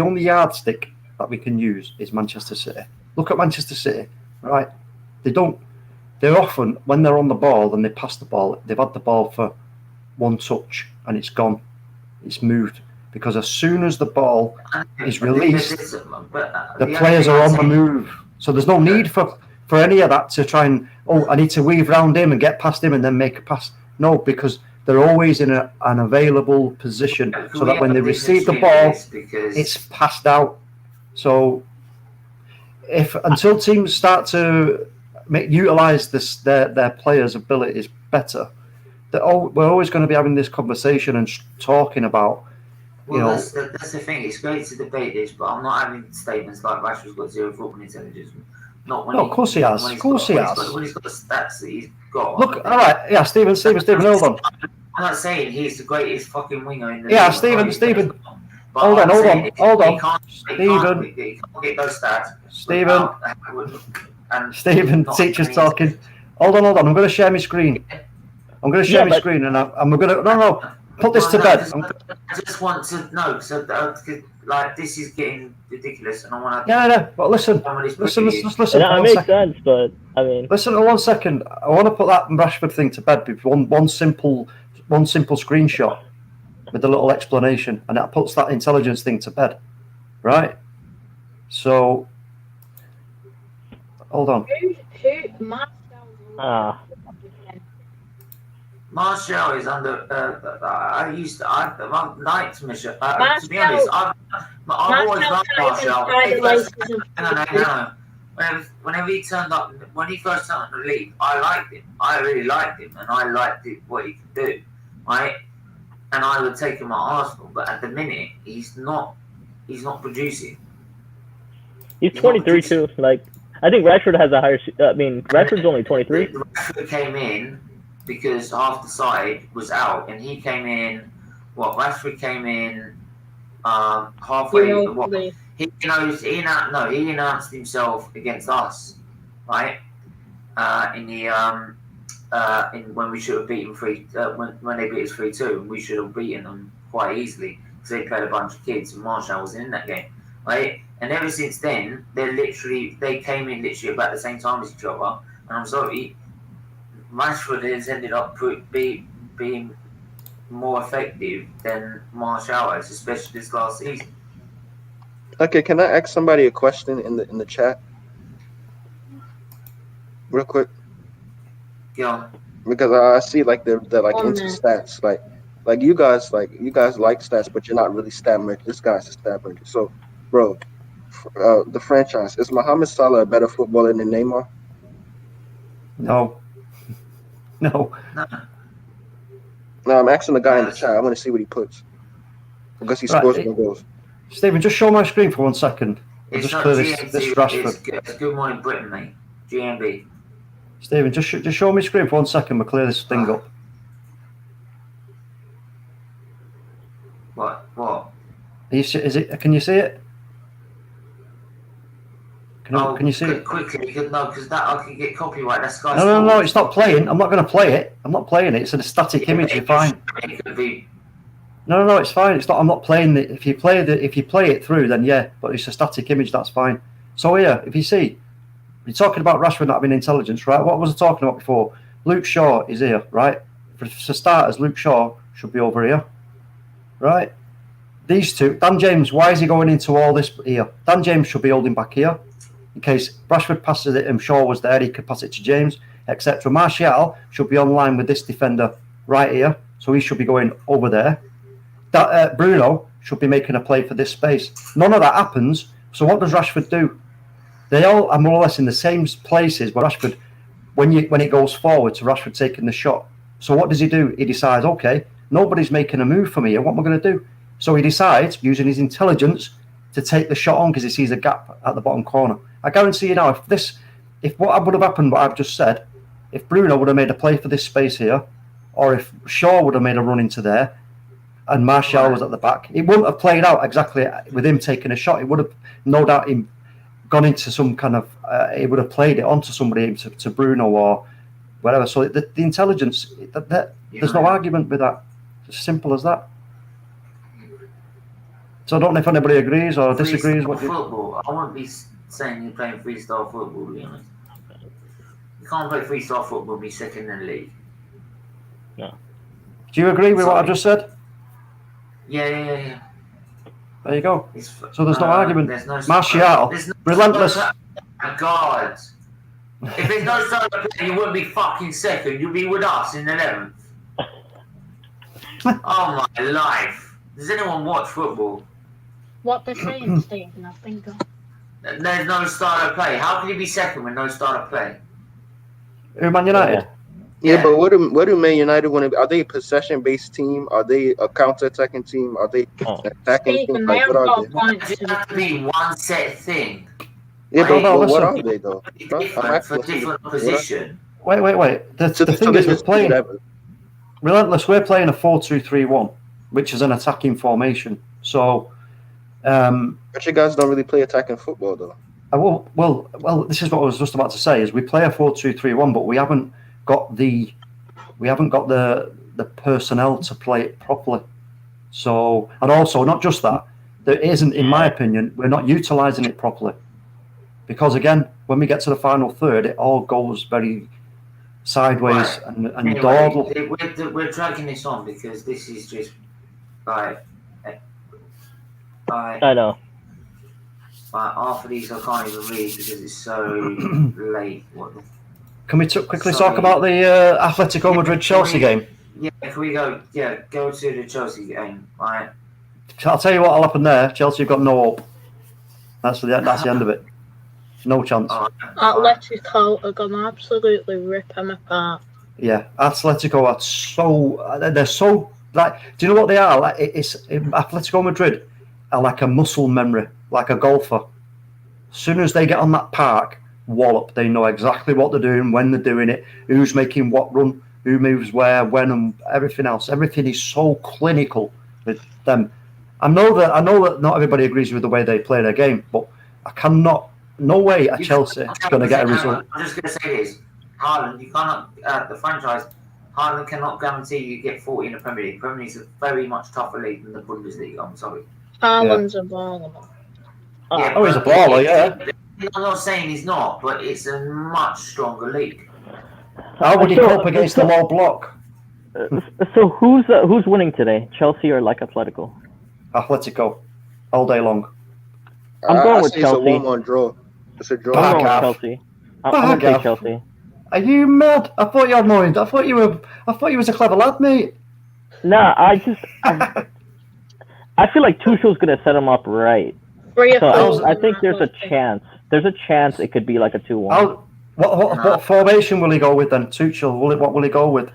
only yardstick that we can use is Manchester City. Look at Manchester City, right? They're often when they're on the ball and they pass the ball, they've had the ball for one touch and it's gone. It's moved because as soon as the ball is released, the players are on the move. So there's no need for any of that to try and I need to weave round him and get past him and then make a pass. No, because they're always in an available position so that when they receive the ball, it's passed out. So until teams start to utilize their players' abilities better. We're always going to be having this conversation and talking about.
That's the thing. It's great to debate this, but I'm not having statements like Rashford's got zero football intelligence.
Of course he has. Of course he has.
When he's got the stats that he's got.
Look, all right, yeah, Stephen, hold on.
I'm not saying he's the greatest fucking winger in the
league. Yeah, Stephen. Hold on. Stephen.
He can't get those stats.
Stephen, teacher's talking. Hold on. I'm going to share my screen. I'm going to share my screen and we're going to put this to bed.
I just want to know, so like this is getting ridiculous, and I want to.
Yeah, but listen. Listen.
That makes sense, but I mean,
listen. 1 second. I want to put that Rashford thing to bed with one simple screenshot with a little explanation, and that puts that intelligence thing to bed, right? So, hold on.
Martial is under. I liked Michelle. To be honest, I've always liked Martial. Whenever he turned up, when he first turned up in the league, I liked him. I really liked him, and I liked what he could do, right? And I would take him at Arsenal, but at the minute, he's not producing.
He's 23 too. Like, I think Rashford has a higher. I mean, Rashford's only 23.
Rashford came in because half the side was out, and he came in. Rashford came in halfway. He announced himself against us, right? When we should have beaten when they beat us 3-2, and we should have beaten them quite easily because they played a bunch of kids, and Martial wasn't in that game, right? And ever since then, they came in literally about the same time as each other, and I'm sorry, Rashford has ended up being more effective than Martial is, especially this last season.
Okay, can I ask somebody a question in the chat, real quick?
Go on.
Because I see like they're like
On
into
there.
stats, like you guys like stats, but you're not really stat merchant. This guy's a stat merchant. So, bro, the franchise, is Mohamed Salah a better footballer than Neymar?
No. No.
No.
No, I'm asking the guy in the chat. I want to see what he puts because he scores more goals.
Stephen, just show my screen for 1 second. I'll
It's
just
not
clear
GMC,
this Rashford.
it's Good Morning Britain, mate. GMB.
Stephen, just show me screen for 1 second. We'll clear this thing up.
What?
Is it? Can you see it? Can you see it?
Quickly, no, because that I could get copyright. That's Sky
No,
Sports.
it's not playing. I'm not going to play it. I'm not playing it. It's a static image. You're fine.
It could be.
No, it's fine. It's not. I'm not playing it. If you play it through, then yeah. But it's a static image. That's fine. So here, if you see, you're talking about Rashford not having intelligence, right? What was I talking about before? Luke Shaw is here, right? For starters, Luke Shaw should be over here, right? These two, Dan James. Why is he going into all this here? Dan James should be holding back here, in case Rashford passes it and Shaw was there. He could pass it to James, etc. Martial should be on line with this defender right here, so he should be going over there. That Bruno should be making a play for this space. None of that happens. So what does Rashford do? They all are more or less in the same places, but Rashford, when it goes forward to Rashford taking the shot. So what does he do? He decides, okay, nobody's making a move for me. What am I going to do? So he decides, using his intelligence, to take the shot on because he sees a gap at the bottom corner. I guarantee you now, if what would have happened, what I've just said, if Bruno would have made a play for this space here, or if Shaw would have made a run into there, and Martial was at the back, it wouldn't have played out exactly with him taking a shot. It would have, no doubt, him gone into some kind of, it would have played it onto somebody, to Bruno or whatever. So the intelligence, there's no argument with that. It's as simple as that. So I don't know if anybody agrees or disagrees.
Football. I wouldn't be saying you're playing freestyle football, to be honest. You can't play freestyle football and be second in the league.
No.
Do you agree with what I just said?
Yeah.
There you go. So there's no argument. Martial,
there's no
relentless.
God. If there's no style of play, you wouldn't be fucking second. You'd be with us in 11th. Oh my life. Does anyone watch football?
What they're saying, Stephen, I think.
There's no style of play. How can you be second with no style of play?
Who, Man United?
Yeah, but what do Man United want to be? Are they a possession-based team? Are they a counter-attacking team? Are they attacking team? Like, what are they?
It has to be one set thing.
Yeah, but
no,
what are
listen.
they though?
Different for different position.
Wait. The thing is, we're playing relentless. We're playing a 4-2-3-1, which is an attacking formation. So,
but you guys don't really play attacking football though.
Well, this is what I was just about to say. Is we play a 4-2-3-1, but we haven't got the personnel to play it properly. So, and also not just that, there isn't, in my opinion, we're not utilising it properly. Because again, when we get to the final third, it all goes very sideways and
anyway,
dawdle.
We're dragging this on because this is just I
know.
Half of these I can't even read because it's so late.
Can we quickly talk about the Atletico Madrid-Chelsea game?
Yeah, can we go? Yeah, go to the Chelsea game. Right.
I'll tell you what will happen there. Chelsea have got no hope. That's the end of it. No chance.
Atletico are going to absolutely rip them apart.
Yeah, Atletico are they're so like. Do you know what they are? Like Atletico Madrid are like a muscle memory, like a golfer. As soon as they get on that park, wallop. They know exactly what they're doing, when they're doing it, who's making what run, who moves where, when, and everything else. Everything is so clinical with them. I know that not everybody agrees with the way they play their game, but I cannot. No way at Chelsea is going to get a result.
I'm just going to say this: Haaland, you cannot. The franchise, Haaland cannot guarantee you get 40 in the Premier League. Premier League is a very much tougher league than the Bundesliga. I'm sorry.
Haaland's a baller.
Yeah, he's a baller. Yeah.
I'm not saying he's not, but it's a much stronger league.
How would he cope against the low block?
So who's winning today? Chelsea or like Atletico?
Atletico, all day long.
I'm going with
say it's a
Chelsea.
1-1 draw. It's a draw.
I'm going with
Back off.
Chelsea. I'm going to take Chelsea.
Are you mad? I thought you had more. I thought you was a clever lad, mate.
Nah, I feel like Tuchel's gonna set him up right. So I think there's a chance. There's a chance it could be like a 2-1.
What formation will he go with then? Tuchel, what will he go with?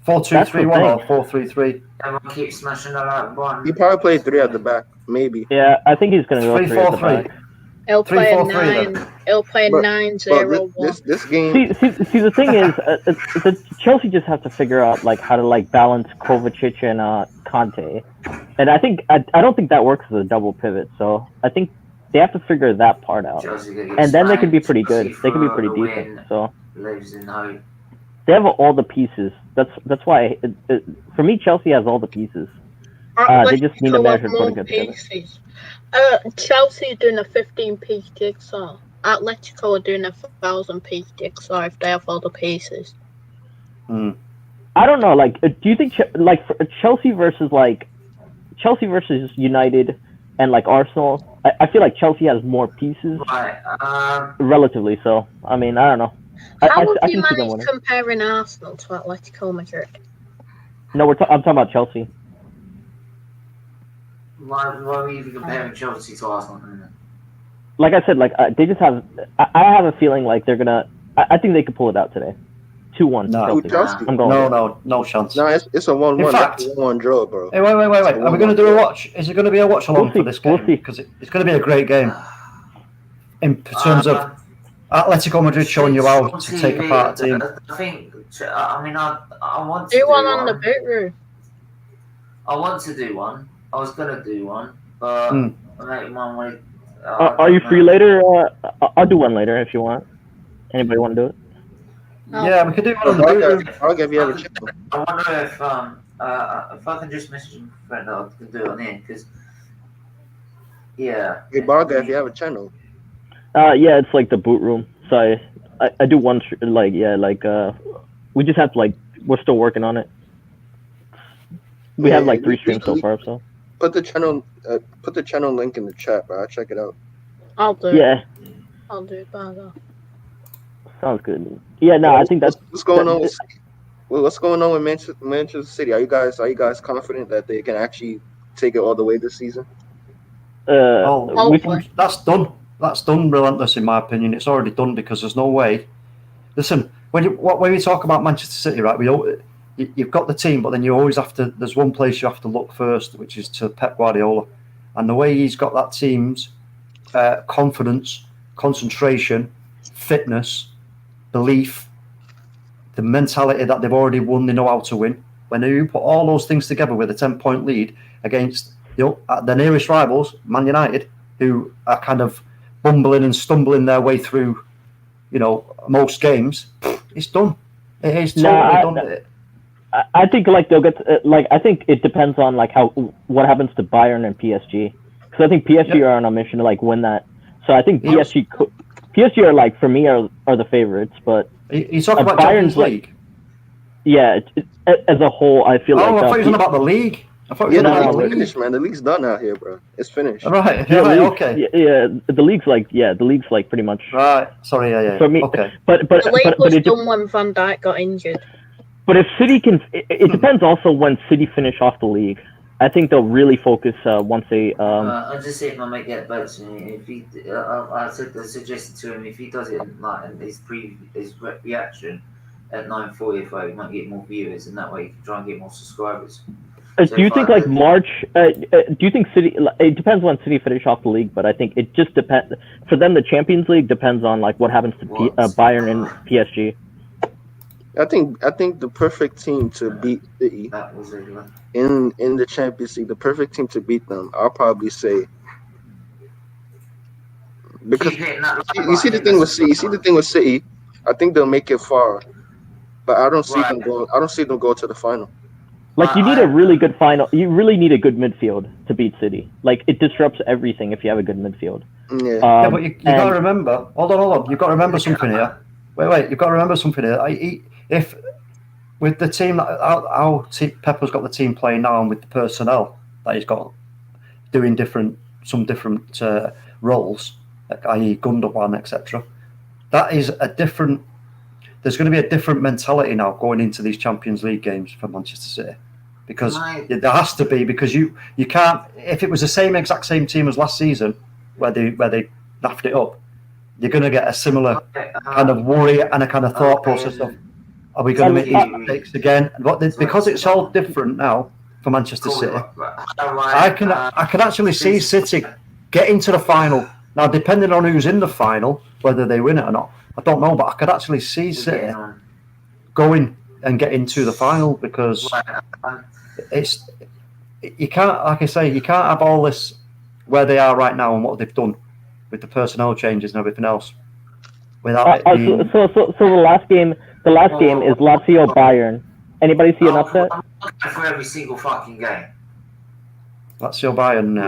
4-2-3-1 or 4-3-3?
Everyone keeps smashing the like one.
He probably played 3 at the back, maybe.
Yeah, I think he's gonna go 3 at the back.
He'll play a
3-4-3
9. He'll play a 9-0-1.
This game.
See, the thing is, Chelsea just have to figure out like how to like balance Kovacic and Conte, and I don't think that works as a double pivot. So I think they have to figure that part out, and then they can be pretty good. They can be pretty decent. So
lives in hope.
they have all the pieces. That's why for me, Chelsea has all the pieces. They just need to measure putting it together.
Chelsea are doing a 15-piece jigsaw. Atletico are doing a 1,000-piece jigsaw if they have all the pieces.
I don't know. Like, do you think Chelsea versus United and like Arsenal? I feel like Chelsea has more pieces,
Right.
relatively. So I mean, I don't know.
How would
I
you
can see them
manage
winning.
comparing Arsenal to Atletico Madrid?
No, I'm talking about Chelsea.
Why are we even comparing Chelsea to Arsenal?
Like I said, they just have. I have a feeling like they're gonna. I think they could pull it out today. 2-1
No.
Chelsea. I'm going.
No chance.
No, it's a 1-1.
In fact,
1-1 draw, bro.
Hey, wait. Are we going to do a watch? Is it going to be a watch along for this game?
We'll see.
Because it's going to be a great game. In terms of Atletico Madrid showing you how to take apart a team.
I think. I want to
Do one on the boot room.
I want to do one. I was gonna do one, but I make one with.
Are you free later? I'll do one later if you want. Anybody want to do it?
Yeah, we could do one on the boot room.
I'll give you a chance.
I wonder if I can just message my friend, I can do it on here because. Yeah.
Hey, Barga, if you have a channel.
Yeah, it's like the boot room. So I do one we just have to we're still working on it. We have 3 streams so far, so.
Put the channel link in the chat, bro. I'll check it out.
I'll do it.
Yeah.
I'll do it, Barga.
Sounds good. Yeah, no, I think that's
what's going on. What's going on with Manchester City? Are you guys confident that they can actually take it all the way this season?
That's done. That's done. Relentless, in my opinion. It's already done because there's no way. Listen, when we talk about Manchester City, right? You've got the team, but then you always have to. There's one place you have to look first, which is to Pep Guardiola, and the way he's got that team's confidence, concentration, fitness, belief, the mentality that they've already won, they know how to win. When you put all those things together with a 10-point lead against the nearest rivals, Man United, who are kind of bumbling and stumbling their way through, most games, it's done. It is totally done.
I think they'll get I think it depends on what happens to Bayern and PSG, because I think PSG are on a mission to win that. So I think PSG are for me are the favorites, but
you talking about Champions League?
Yeah, as a whole, I feel
I thought you were about the league. I thought you were about the league.
Finished, man. The league's done out here, bro. It's finished.
Right. Okay.
Yeah, the league's pretty much.
Right. Sorry. Yeah.
For me,
okay.
But the league was done when Van Dijk got injured.
But if City can, it depends also when City finish off the league. I think they'll really focus once they.
I'll just see if my mate get votes. If he, I suggested to him if he does it in his reaction at 9:45, he might get more viewers, and that way he can try and get more subscribers.
Do you think March? Do you think City? It depends when City finish off the league, but I think it just depends. For them, the Champions League depends on what happens to Bayern and PSG.
I think the perfect team to beat City in the Champions League, the perfect team to beat them, I'll probably say, because you see the thing with City, I think they'll make it far, but I don't see them go. I don't see them go to the final.
You need a really good final. You really need a good midfield to beat City. It disrupts everything if you have a good midfield.
Yeah, but you got to remember. Hold on. You've got to remember something here. Wait. You've got to remember something here. with the team, how Pepper's got the team playing now, and with the personnel that he's got doing some different roles, i.e. Gundogan, etc. That is a different. There's going to be a different mentality now going into these Champions League games for Manchester City, because there has to be, because you can't. If it was the exact same team as last season, where they naffed it up, you're going to get a similar kind of worry and a kind of thought process of, are we going to make these mistakes again? But because it's all different now for Manchester City, I can actually see City getting to the final. Now, depending on who's in the final, whether they win it or not, I don't know. But I could actually see City going and getting to the final, because you can't, like I say, you can't have all this where they are right now and what they've done with the personnel changes and everything else without it being...
So the last game is Lazio Bayern. Anybody see an upset?
I'm going for every single fucking game.
Lazio Bayern.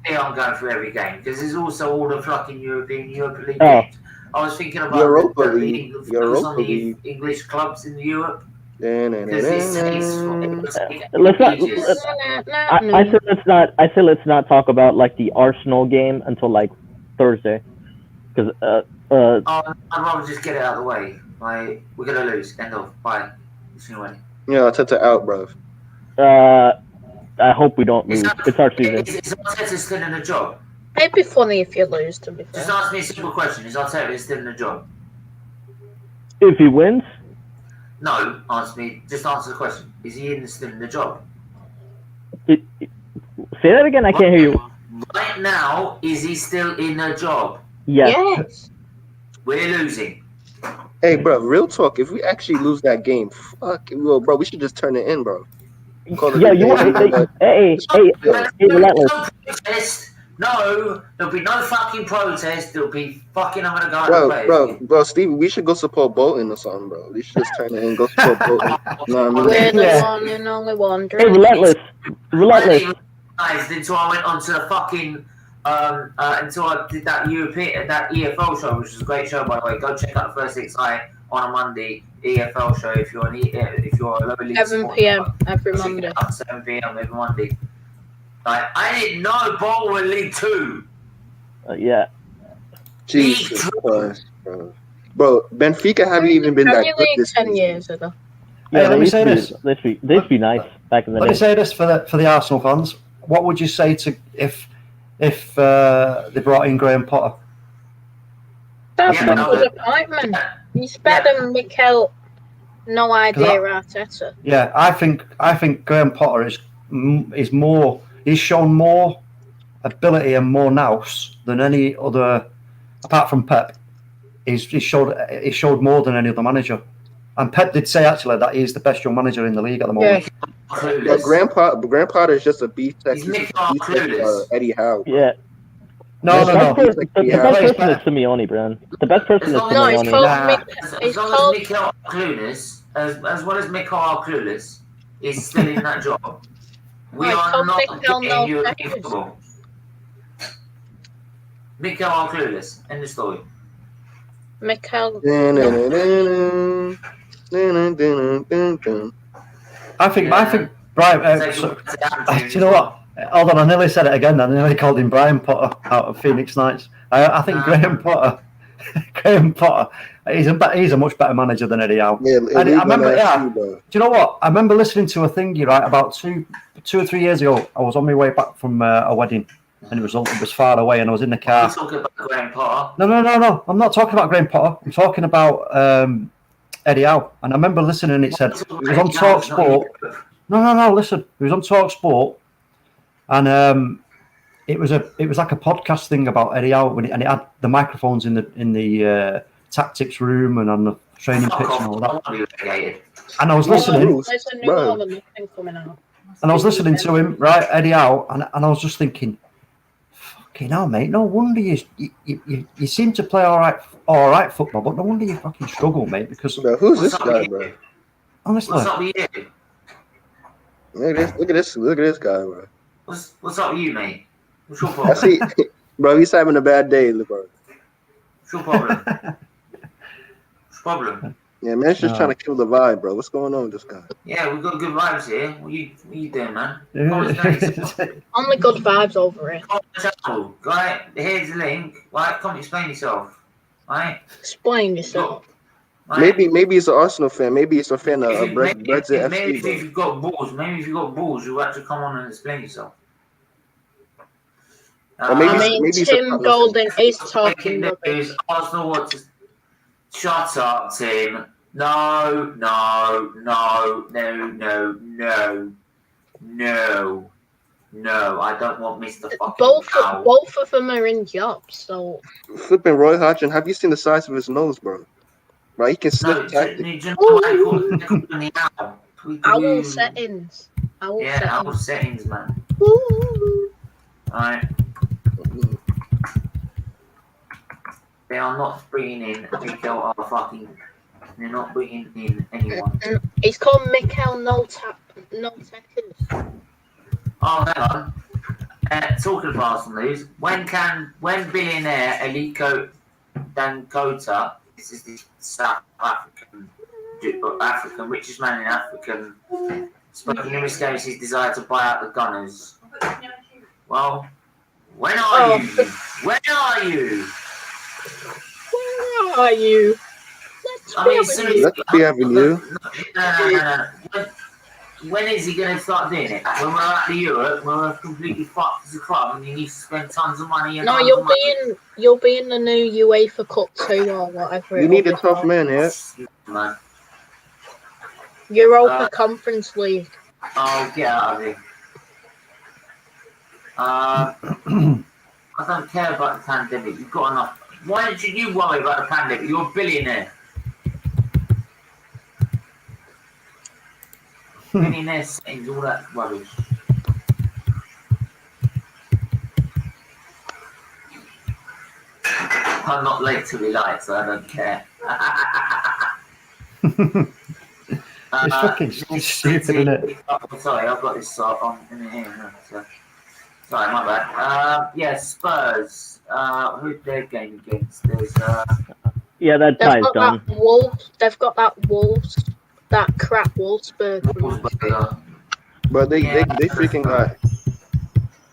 I'm going for every game, because there's also all the fucking Europa League games. I was thinking about
Europa
the
League.
on the English clubs in Europe.
Let's not talk about like the Arsenal game until like Thursday, because
I'd rather just get it out of the way. Like, we're gonna lose. End of. Bye.
Yeah, Arteta out, bro.
I hope we don't lose. It's our season.
Is Arteta still in the job?
It'd be funny if you lose, to be fair.
Just ask me a simple question. Is Arteta still in the job?
If he wins?
No, just answer the question. Is he still in the job?
Say that again, I can't hear you.
Right now, is he still in the job?
Yes.
We're losing.
Hey, bro, real talk. If we actually lose that game, bro, we should just turn it in, bro.
Yeah, you want? Hey,
relentless. No, there'll be no fucking protest. There'll be fucking I'm gonna go and play.
Bro, Steve, we should go support Bolton or something, bro. We should just turn it in, go support Bolton. No,
we're the one and only one.
Hey, relentless.
Until I went onto the fucking until I did that EFL show, which was a great show, by the way. Go check out the First Six Eye on a Monday EFL show if you're a lower league
7 p.m. every Monday.
7 p.m. every Monday. Like, I didn't know Bolton were League 2.
Yeah.
Jesus Christ, bro. Bro, Benfica haven't even been that good this
10 years ago.
Yeah, let me say this.
This be nice back in the day.
Let me say this for the Arsenal fans. What would you say to if they brought in Graham Potter?
That's a good appointment. He's better than Mikel. No idea, Arteta.
Yeah, I think Graham Potter is more. He's shown more ability and more nous than any other, apart from Pep. He showed more than any other manager. And Pep did say actually that he's the best young manager in the league at the moment.
Yeah, Graham Potter is just a beef tech. Eddie Howe.
Yeah.
No.
The best person is Simeone, Brian. The best person is Simeone.
As long as Mikel Clueless, as well as Mikel Clueless, is still in that job. We are not getting European football. Mikel Clueless. End of story.
Mikel.
I think Brian. Do you know what? Hold on, I nearly said it again. I nearly called him Brian Potter out of Phoenix Knights. I think Graham Potter. He's a much better manager than Eddie Howe.
Yeah,
I remember. Do you know what? I remember listening to a thingy right about two or 3 years ago. I was on my way back from a wedding, and it was far away, and I was in the car.
You're talking about Graham Potter?
No. I'm not talking about Graham Potter. I'm talking about Eddie Howe. And I remember listening, and it said it was on Talk Sport. No. Listen, it was on Talk Sport, and it was like a podcast thing about Eddie Howe, and it had the microphones in the tactics room and on the training pitch and all that. And I was listening.
There's a new one coming out.
And I was listening to him, right, Eddie Howe, and I was just thinking, fucking hell, mate, no wonder you seem to play all right football, but no wonder you fucking struggle, mate, because...
Bro, who's this guy, bro?
Honestly.
What's up with you?
Look at this guy, bro.
What's up with you, mate? What's your problem?
I see, bro, he's having a bad day, bro.
What's your problem? What's your problem?
Yeah, man's just
No.
trying to kill the vibe, bro. What's going on with this guy?
Yeah, we've got good vibes here. What you doing, man? Come on, explain yourself.
Only good vibes over here.
Right, here's the link. Right, come explain yourself. Right?
Explain yourself.
Right?
Maybe he's an Arsenal fan. Maybe he's a fan of
Maybe
Brexit
if
FC, bro.
you've got balls, you'll actually come on and explain yourself.
Or maybe
I
it's-
mean,
maybe it's a
Tim
Tottenham
Golden is
Breaking
talking
news,
rubbish.
Arsenal want to shut up, Tim. No. I don't want Mr. Fucking Cow.
Both of them are in jobs, so
Flipping Roy Hodgson. Have you seen the size of his nose, bro? Right, he can sniff
No,
tactic.
do you know what I call the owl?
owl settings.
Owl settings, man. Alright. They are not bringing in Mikel fucking. They're not bringing in anyone.
It's called Mikel No Seconds.
Oh, hang on. Talking of Arsenal news, when billionaire Aliko Dankota, this is the South African richest man in African, spoke in numerous cases his desire to buy out the Gunners. Well, when are you? When are you?
Where are you?
Let's be having you.
No. When is he going to start doing it? When we're at the Europe, when we're completely fucked as a club, and you need to spend tons of money. And
No, you'll be in the new UEFA Cup 2 or whatever.
You need a tough man here.
Man.
Europa Conference League.
Oh, get out of here. I don't care about the pandemic. You've got enough. Why should you worry about the pandemic? You're a billionaire. Billionaire settings, all that rubbish. I'm not late to be light, so I don't care.
It's fucking stupid, isn't it?
Oh, sorry, I've got this on in here. So. Sorry, my bad. Yeah, Spurs. Who's their game against? There's
Yeah, that tie's done.
They've got that Wolves, that crap Wolfsburg.
But they freaking got.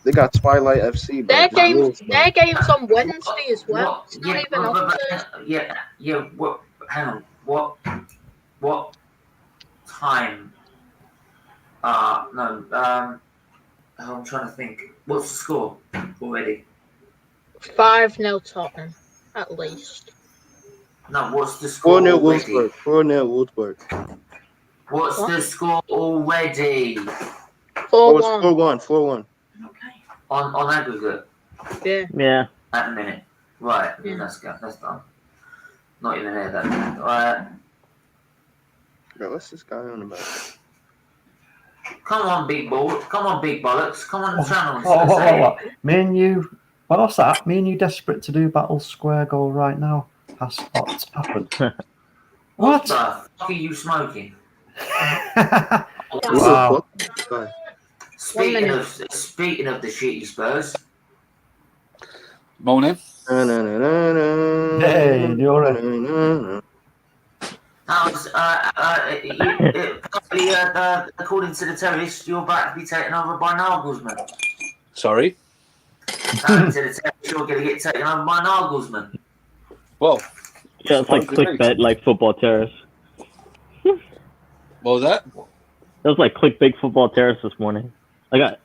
They got Twilight FC. Bro.
Their game's on Wednesday as well. It's not even on Thursday.
Yeah. What? Hang on. What time? No. I'm trying to think. What's the score already?
5-0 Tottenham, at least.
No, what's the score?
4-0
already?
Wolfsburg. 4-0 Wolfsburg.
What's the score already?
4-1.
4-1.
On aggregate.
Yeah.
At the minute. Right.
Yeah.
That's done. Not even there. That. Right.
Bro, what's this guy on about?
Come on, big ball. Come on, big bollocks. Come on the channel.
Oh. Me and you. What's that? Me and you desperate to do Battle Square goal right now. What's happened?
What the fuck are you smoking?
Wow.
Speaking of the shitty Spurs.
Morning.
Hey, you're right.
According to the terrorists, you're about to be taken over by Nagelsmann.
Sorry.
According to the terrorists, you're going to get taken over by Nagelsmann.
Well,
Yeah, it's like clickbait, like football terrorists.
what was that?
It was like clickbait football terrorists this morning. I got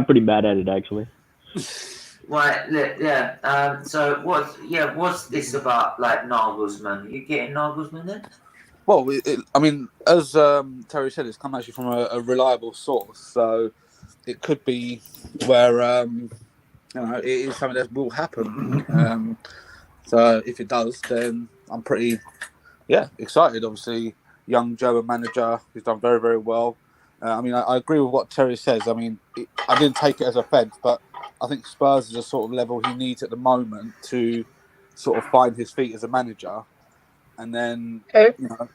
pretty bad at it actually.
Right, yeah. So what's this about? Like Nagelsmann? You getting Nagelsmann then?
Well, I mean, as Terry said, it's come actually from a reliable source, so it could be where it is something that will happen. So if it does, then I'm pretty excited. Obviously, young German manager who's done very, very well. I mean, I agree with what Terry says. I mean, I didn't take it as offence, but I think Spurs is a sort of level he needs at the moment to sort of find his feet as a manager, and then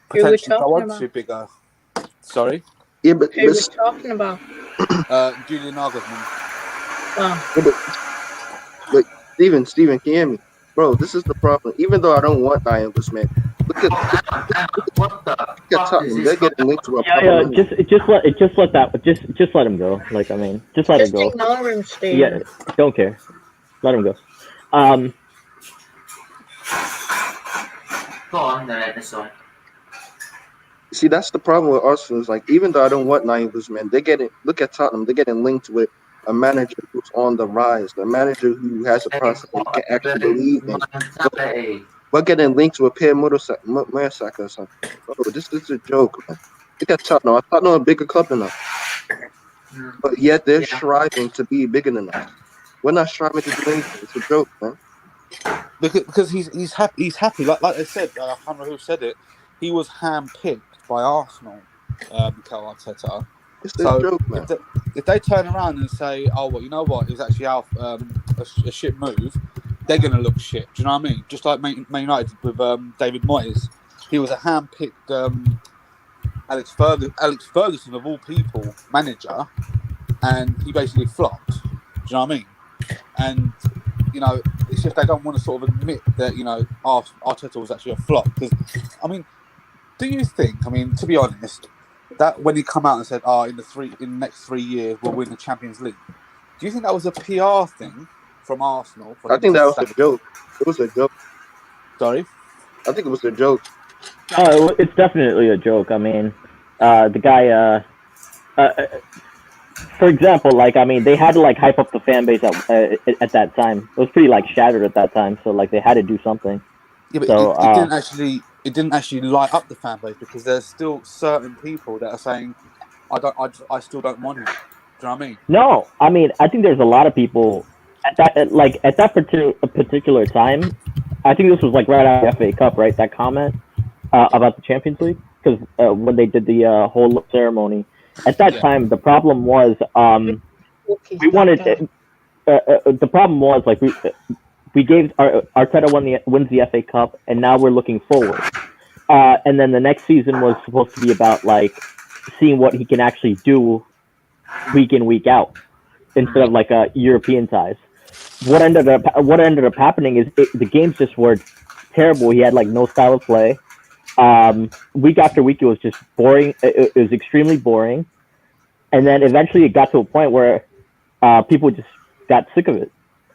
potentially go on to bigger. Sorry.
Yeah, but
Who was talking about?
Julian Nagelsmann.
Oh.
But Steven, can you hear me? Bro, this is the problem. Even though I don't want Nagelsmann, Look at
What the
look at
fuck is
Tottenham.
this?
They're getting linked to a
Yeah,
problem.
just let him go. Like, I mean, just let him
Just
go.
ignore him, Steve.
Yeah, don't care. Let him go.
Go on, then, this one.
See, that's the problem with Arsenal. Is like, even though I don't want Nine man, they're getting. Look at Tottenham. They're getting linked with a manager who's on the rise, a manager who has a process that you can actually believe in.
Mentality.
We're getting linked to a Pierre Mertesacker or something. Oh, this is a joke, man. Look at Tottenham. Tottenham a bigger club than us, but yet they're striving to be bigger than us. We're not striving to do anything. It's a joke, man.
Because he's happy. He's happy. Like they said, I can't remember who said it. He was handpicked by Arsenal, Mikel Arteta.
It's
So
a joke, man.
if they turn around and say, "Oh, well, you know what? It was actually a shit move," they're going to look shit. Do you know what I mean? Just like Man United with David Moyes, he was a hand-picked Alex Ferguson of all people manager, and he basically flopped. Do you know what I mean? And you know, it's just they don't want to sort of admit that, you know, Arteta was actually a flop. Because, I mean, do you think, I mean, to be honest, that when he come out and said, in the next 3 years we'll win the Champions League, do you think that was a PR thing from Arsenal?
I think that was a joke. It was a joke.
Sorry?
I think it was a joke.
Oh, it's definitely a joke. I mean, the guy, for example, like, I mean, they had to like hype up the fan base at that time. It was pretty like shattered at that time, so like they had to do something.
Yeah, but
so,
it didn't actually light up the fan base, because there's still certain people that are saying, I still don't want him. Do you know what I mean?
No, I mean, I think there's a lot of people at that particular time. I think this was like right after the FA Cup, right? That comment about the Champions League, because when they did the whole ceremony. At that time, the problem was we wanted. The problem was like we gave Arteta wins the FA Cup, and now we're looking forward. And then the next season was supposed to be about like seeing what he can actually do week in, week out, instead of like European ties. What ended up happening is the games just were terrible. He had like no style of play. Week after week, it was just boring. It was extremely boring. And then eventually it got to a point where people just got sick of it.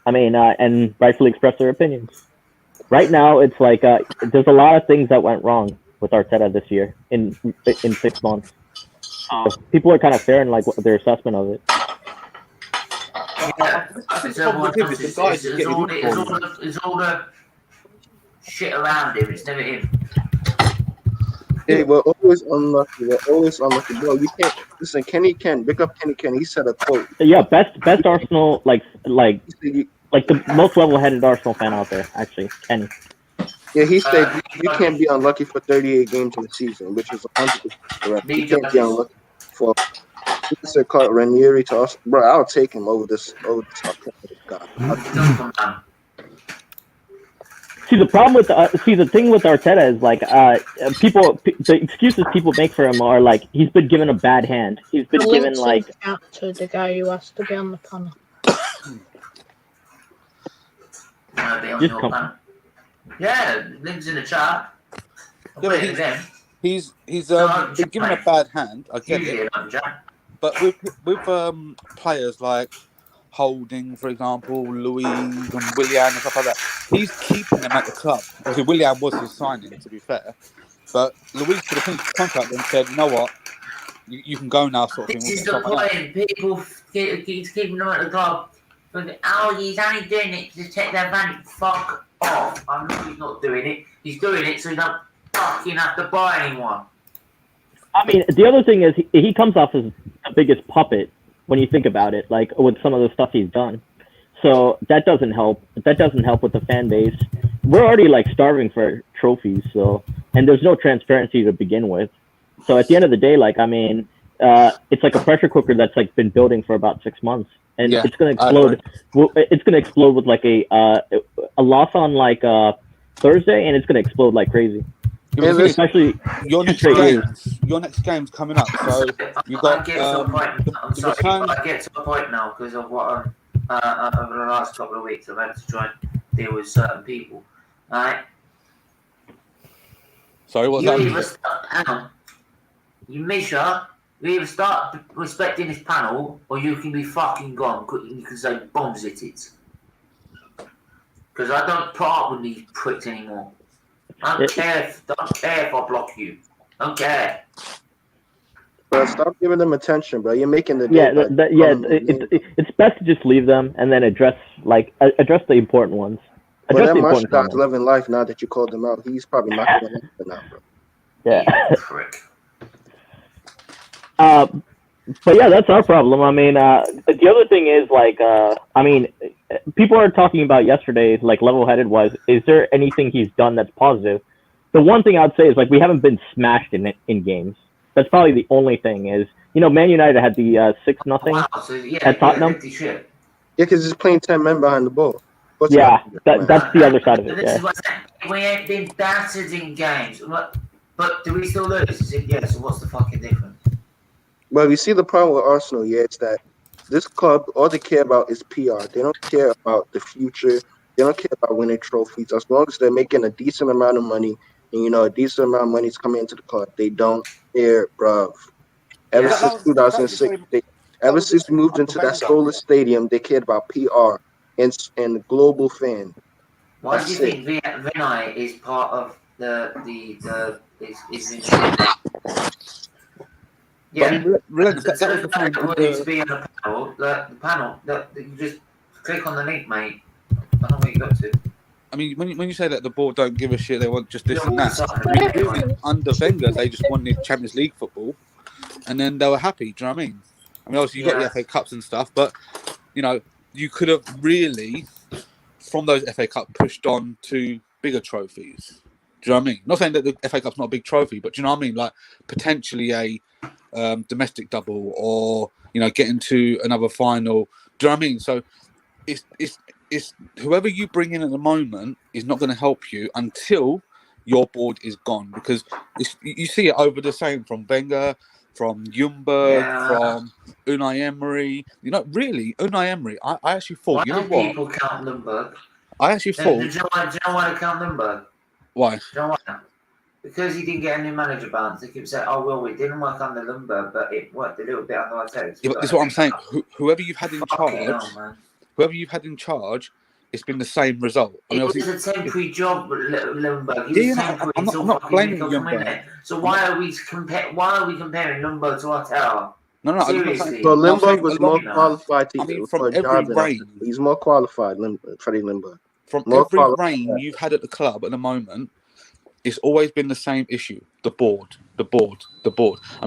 I mean, and rightfully expressed their opinions. Right now, it's like there's a lot of things that went wrong with Arteta this year in 6 months. People are kind of fair in like their assessment of it.
Yeah, it's all the shit around him. It's never him.
Hey, we're always unlucky. Bro, you can't listen. Kenny Ken, big up Kenny Ken. He said a quote.
Yeah, best Arsenal, like the most level-headed Arsenal fan out there, actually, Kenny.
Yeah, he said you can't be unlucky for 38 games in the season, which is 100% correct. You can't be unlucky for Ranieri to us, bro. I'll take him over this guy.
See, the problem with the thing with Arteta is like the excuses people make for him are like he's been given a bad hand. He's been given like
to the guy who has to be on the panel.
Yeah, links in the chat.
He's been given a bad hand. I get it, but with players like Holding, for example, Louis and Willian and stuff like that, he's keeping them at the club. Obviously, Willian was his signing, to be fair, but Louis could have finished the contract and said, "You know what, you can go now." Sort of
this
thing.
is the point. People keep keeping them at the club. Oh, he's only doing it to check their vanity. Fuck off! I know he's not doing it. He's doing it so he don't fucking have to buy anyone.
I mean, the other thing is he comes off as the biggest puppet when you think about it, like with some of the stuff he's done. So that doesn't help. That doesn't help with the fan base. We're already like starving for trophies, so and there's no transparency to begin with. So at the end of the day, like I mean, it's like a pressure cooker that's like been building for about 6 months, and it's gonna explode. It's gonna explode with like a loss on like Thursday, and it's gonna explode like crazy.
Yeah, especially your next game's coming up, so you got.
I'm sorry, but I get to a point now because of what over the last couple of weeks I've had to try and deal with certain people. Right?
Sorry, what's
You
that?
either start, hang on. Misha, you either start respecting this panel, or you can be fucking gone. You can say bombs hit it. Because I don't put up with these pricks anymore. I don't care if I block you. Don't care.
Bro, stop giving them attention, bro. You're making the day.
Yeah,
by calling them names.
it's best to just leave them and then address the important ones.
But
Address
that
the
Martian
important
guy's
comments.
loving life now that you called him out. He's probably not going after now, bro.
Yeah.
You prick.
But yeah, that's our problem. I mean, the other thing is people are talking about yesterday, like level-headed wise. Is there anything he's done that's positive? The one thing I'd say is we haven't been smashed in games. That's probably the only thing. Is Man United had the 6-0
Wow, so
at Tottenham.
Yeah, because he's playing 10 men behind the ball. What's
that's the other side of it.
This
Yeah.
is what I'm saying. We ain't been battered in games. But do we still lose? He said, yeah, so what's the fucking difference?
Well, you see the problem with Arsenal, it's that this club, all they care about is PR. They don't care about the future. They don't care about winning trophies. As long as they're making a decent amount of money, and a decent amount of money is coming into the club, they don't care, bruv. Ever
Yeah.
since 2006, ever since we moved into that soulless stadium, they cared about PR and the global fan.
Why do you think Vinay is part of is in yeah.
That was the thing.
To be on the panel, the panel, you just click on the link, mate. I don't know where you got to.
I mean, when you say that the board don't give a shit, they want just this and that. Under Wenger, they just wanted Champions League football, and then they were happy. Do you know what I mean? I mean, obviously you got the FA Cups and stuff, but you could have really, from those FA Cup, pushed on to bigger trophies. Do you know what I mean? Not saying that the FA Cup's not a big trophy, but do you know what I mean? Like potentially a domestic double, or getting to another final. Do you know what I mean? So it's whoever you bring in at the moment is not going to help you until your board is gone, because you see it over the same from Wenger, from Ljungberg, from Unai Emery. Really, Unai Emery. I actually thought.
Why do people count Ljungberg?
I actually thought.
Do you know why they count Ljungberg?
Why?
Do you know why? Because he didn't get a new manager bounce. They keep saying, "Oh well, it didn't work under Ljungberg, but it worked a little bit under Arteta."
Yeah, but this is what I'm saying. Whoever you've had in charge, it's been the same result. I mean,
it was a temporary job, Ljungberg.
I'm not blaming Ljungberg.
So why are we comparing Ljungberg to Arteta?
No.
Seriously.
So Ljungberg was more qualified
from every reign.
He's more qualified, Freddie Ljungberg.
From every reign you've had at the club at the moment, it's always been the same issue: the board. I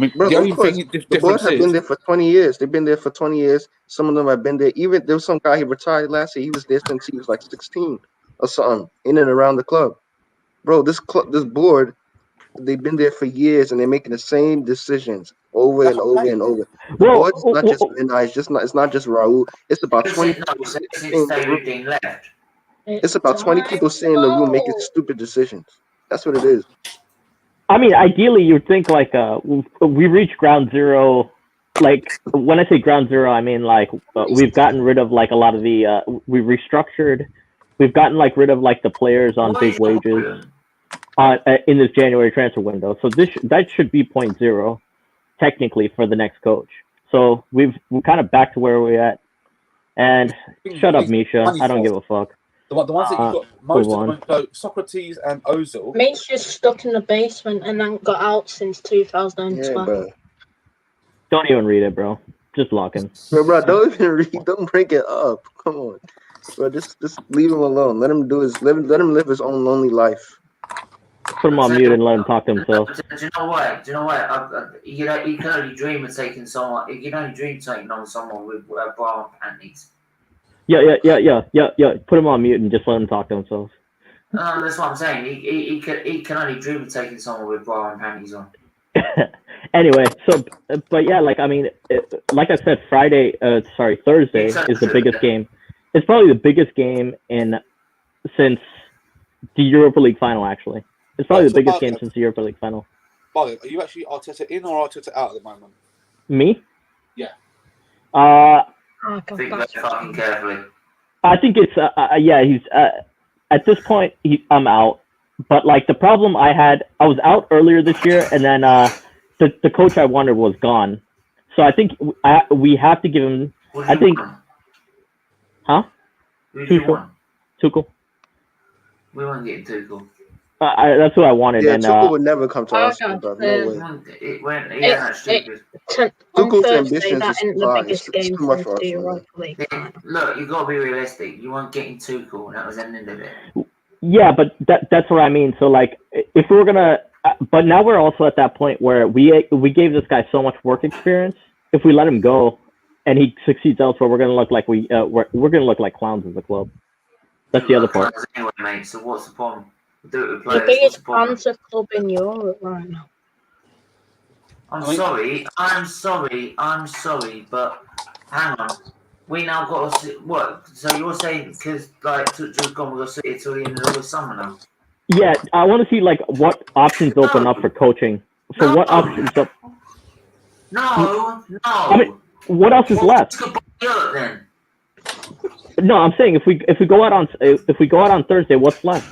mean, the only thing
the board have been there for 20 years. They've been there for 20 years. Some of them have been there. Even there was some guy, he retired last year. He was there since he was like 16 or something, in and around the club. Bro, this board, they've been there for years, and they're making the same decisions over and over and over. The board's not just it's not just Raul. It's about 20 people sitting in the room.
Left.
It's about 20 people sitting in the room making stupid decisions. That's what it is.
I mean, ideally, you'd think we reached ground zero. Like when I say ground zero, I mean we've gotten rid of a lot of the we restructured. We've gotten rid of the players on big wages in this January transfer window. So that should be 0.0 technically for the next coach. So we're kind of back to where we're at. And shut up, Misha. I don't give a fuck.
The ones that you've got most of them, Socrates and Ozil.
Misha's stuck in the basement and hasn't got out since 2012.
Yeah, bro.
Don't even read it, bro. Just lock him.
Bro, don't even read. Don't bring it up. Come on, bro. Just leave him alone. Let him let him live his own lonely life.
Put him on mute and let him talk to himself.
Do you know what? You can only dream of taking someone. You can only dream of taking on someone with bra and panties.
Yeah. Put him on mute and just let him talk to himself.
That's what I'm saying. He can only dream of taking someone with bra and panties on.
Anyway, but yeah, like I said, Thursday is the biggest game. It's probably the biggest game since the Europa League final. Actually, it's probably the biggest game since the Europa League final.
By the way, are you actually Arteta in or Arteta out at the moment?
Me?
Yeah.
Think very fucking carefully.
I think it's he's at this point. I'm out. But like the problem I had, I was out earlier this year, and then the coach I wanted was gone. So I think we have to give him.
What
I
do you
think,
want?
huh?
Who do you want?
Tuchel.
We weren't getting Tuchel.
That's what I wanted,
Yeah,
and
Tuchel would never come to
I
Arsenal,
got,
bro. No way.
It went. Yeah, that's stupid.
On
Tuchel's
Thursday,
ambitions
that
is
ain't
too
the
high.
biggest
It's
game
too much
for
for
the
Arsenal.
Europa League
Yeah,
final.
look, you got to be realistic. You weren't getting Tuchel, and that was the end of it.
yeah, but that's what I mean. So like, if we were gonna, but now we're also at that point where we gave this guy so much work experience. If we let him go, and he succeeds elsewhere, we're gonna look like we're gonna look like clowns as a club. That's the other part.
Anyway, mate. So what's the problem? Do it with
The
players. What's
biggest
the problem?
cancer club in Europe right now.
I'm sorry, but hang on. We now got to what? So you're saying because like Tuchel's gone, we'll sit here till the end of the summer now?
Yeah, I want to see like what options open up for coaching. So what options up?
No.
I mean, what else is left?
Then?
No, I'm saying if we go out on Thursday, what's left?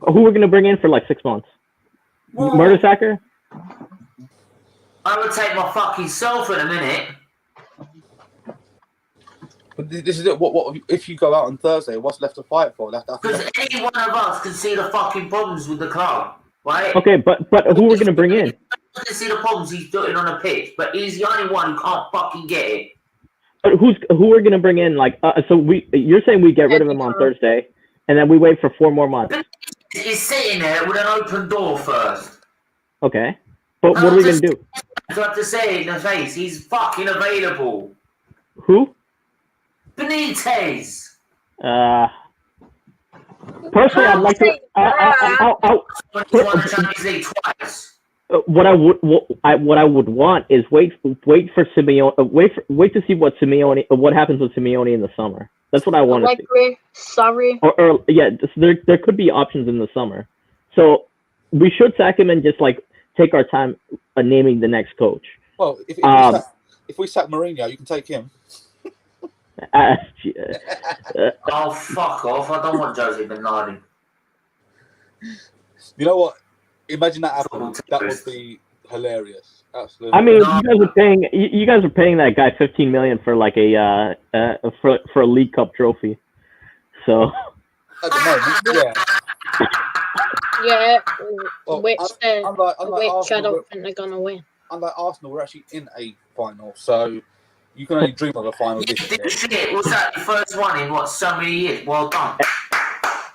Who we're gonna bring in for like 6 months?
Well,
Mertesacker?
I would take my fucking self in a minute.
But this is it. What if you go out on Thursday? What's left to fight for?
Because any one of us can see the fucking problems with the club, right?
Okay, but who we're gonna bring in?
I can see the problems he's doing on the pitch, but he's the only one who can't fucking get it.
But who we're gonna bring in? Like, you're saying we get rid of him on Thursday, and then we wait for 4 more months.
He's sitting there with an open door first.
Okay, but what are we gonna do?
I have to say in the face, he's fucking available.
Who?
Benitez.
Personally, I'd like to.
He's won the Champions League twice.
What I would want is wait for Simeone. Wait to see what happens with Simeone in the summer. That's what I want to see.
Sorry.
Or yeah, there could be options in the summer. So we should sack him and just like take our time naming the next coach.
Well, if we sack Mourinho, you can take him.
Oh, fuck off. I don't want Jose Bernardi.
You know what? Imagine that happened. That would be hilarious. Absolutely.
I mean, you guys are paying that guy $15 million for like for a League Cup trophy. So
at the moment, yeah.
Yeah,
Well,
which I
Arsenal,
don't think they're gonna win.
Unlike Arsenal, we're actually in a final, so you can only dream of a final this year.
Shit, was that the first one in so many years? Well done.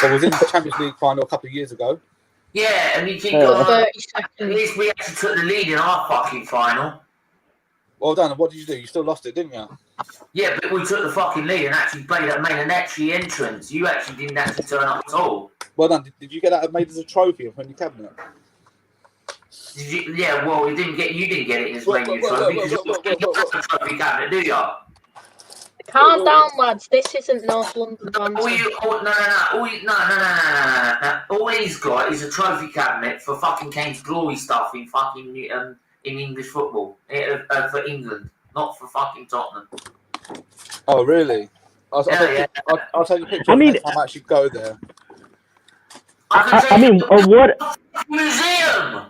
I was in the Champions League final a couple of years ago.
Yeah, and you keep going.
30
At
seconds.
least we actually took the lead in our fucking final.
Well done. And what did you do? You still lost it, didn't you?
Yeah, but we took the fucking lead and actually made an actually entrance. You actually didn't actually turn up at all.
Well done. Did you get that made as a trophy from your cabinet?
Did you? Yeah, well, you didn't get it as menu trophy because you don't have a trophy cabinet, do you?
Calm down, lads. This isn't North London.
No. All he's got is a trophy cabinet for fucking Kane's glory stuff in fucking in English football for England, not for fucking Tottenham.
Oh, really? I'll take a picture. I mean, next time I actually go there.
I mean, what
museum?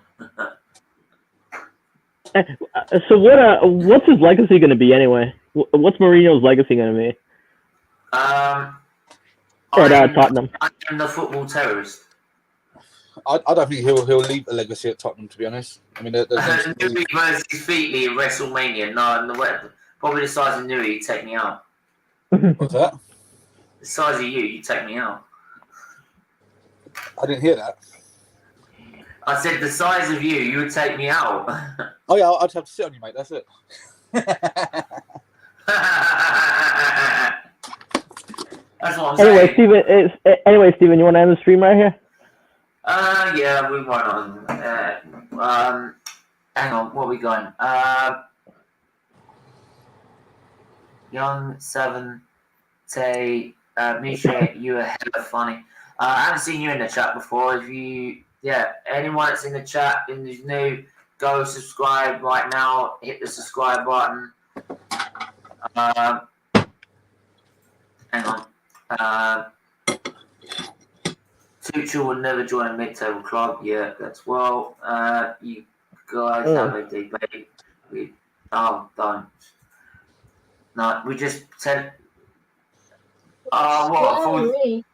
So what's his legacy going to be anyway? What's Mourinho's legacy going to be? At Tottenham.
I am the football terrorist.
I don't think he'll leave a legacy at Tottenham, to be honest. I mean, there's
Newey versus Featley in WrestleMania. No, probably the size of Newey, you'd take me out.
What's that?
The size of you'd take me out.
I didn't hear that.
I said the size of you would take me out.
Oh yeah, I'd have to sit on you, mate. That's it.
That's what I'm saying.
Anyway, Steven, you want to end the stream right here?
Yeah, we went on. Hang on, what are we going? Young 7 Tay Misha, you were hella funny. I haven't seen you in the chat before. Anyone that's in the chat and is new, go subscribe right now. Hit the subscribe button. Hang on. Tuchel will never join a mid-table club. Yeah, that's well. You guys have a debate. Don't. No, we just said. What?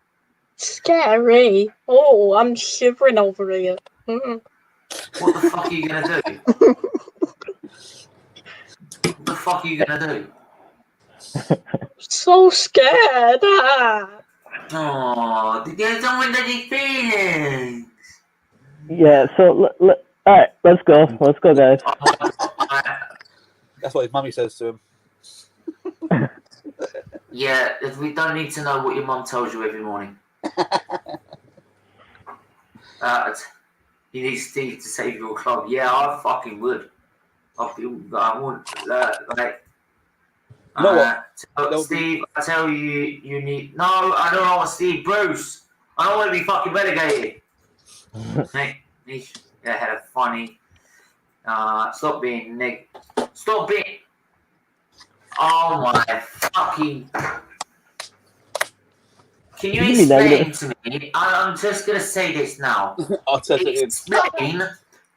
Scary. Oh, I'm shivering over here.
What the fuck are you gonna do? What the fuck are you gonna do?
So scared.
Oh, did you someone any feelings?
Yeah. So all right, let's go. Let's go, guys.
That's what his mummy says to him.
Yeah, we don't need to know what your mum tells you every morning. You need Steve to save your club. Yeah, I fucking would. I wouldn't.
You know what?
Steve, I tell you, you need. No, I don't know what Steve. Bruce, I don't want to be fucking relegated. Hey, yeah, funny. Stop being neg. Stop being. Oh my fucking. Can you explain to me? I'm just gonna say this now. Explain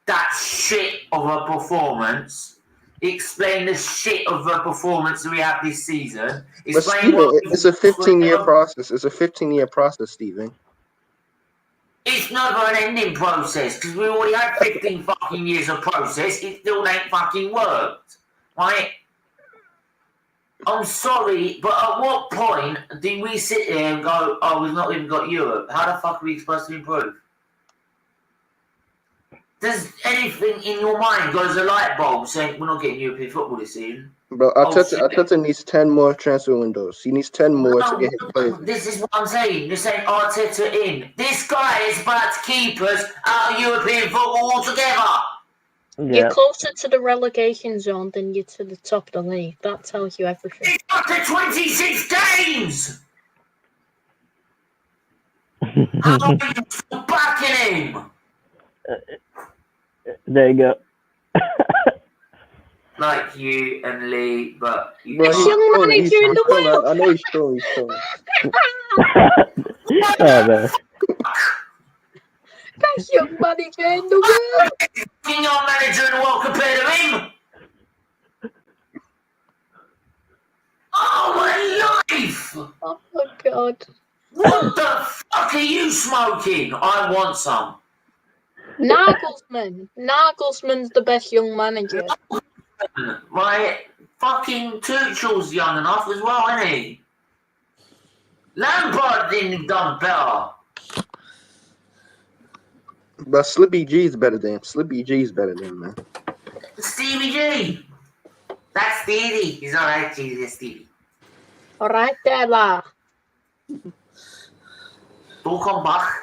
that shit of a performance. Explain the shit of a performance we have this season.
But Steven, it's a 15-year process. It's a 15-year process, Steven.
It's never an ending process because we already had 15 fucking years of process. It still ain't fucking worked, right? I'm sorry, but at what point did we sit there and go, oh, we've not even got Europe? How the fuck are we supposed to improve? Does anything in your mind go as a light bulb saying we're not getting European football this season?
Bro, Arteta needs 10 more transfer windows. He needs 10 more to get his players.
This is what I'm saying. You're saying Arteta in. This guy is about to keep us out of European football altogether.
Yeah. You're closer to the relegation zone than you're to the top of the league. That tells you everything.
It's after 26 games! How are you still backing him?
There you go.
Like you and Lee, but you
best young manager in the world.
I know he's strong.
Oh, man.
Best young manager in the world.
Young manager in the world compared to him. Oh my life!
Oh my god!
What the fuck are you smoking? I want some.
Nagelsmann's the best young manager.
My fucking Tuchel's young enough as well, isn't he? Lampard didn't done better.
But Slippy G's better than man.
Stevie G. That's Stevie. He's alright, Jesus, Stevie.
Alright, there, la.
Don't come back.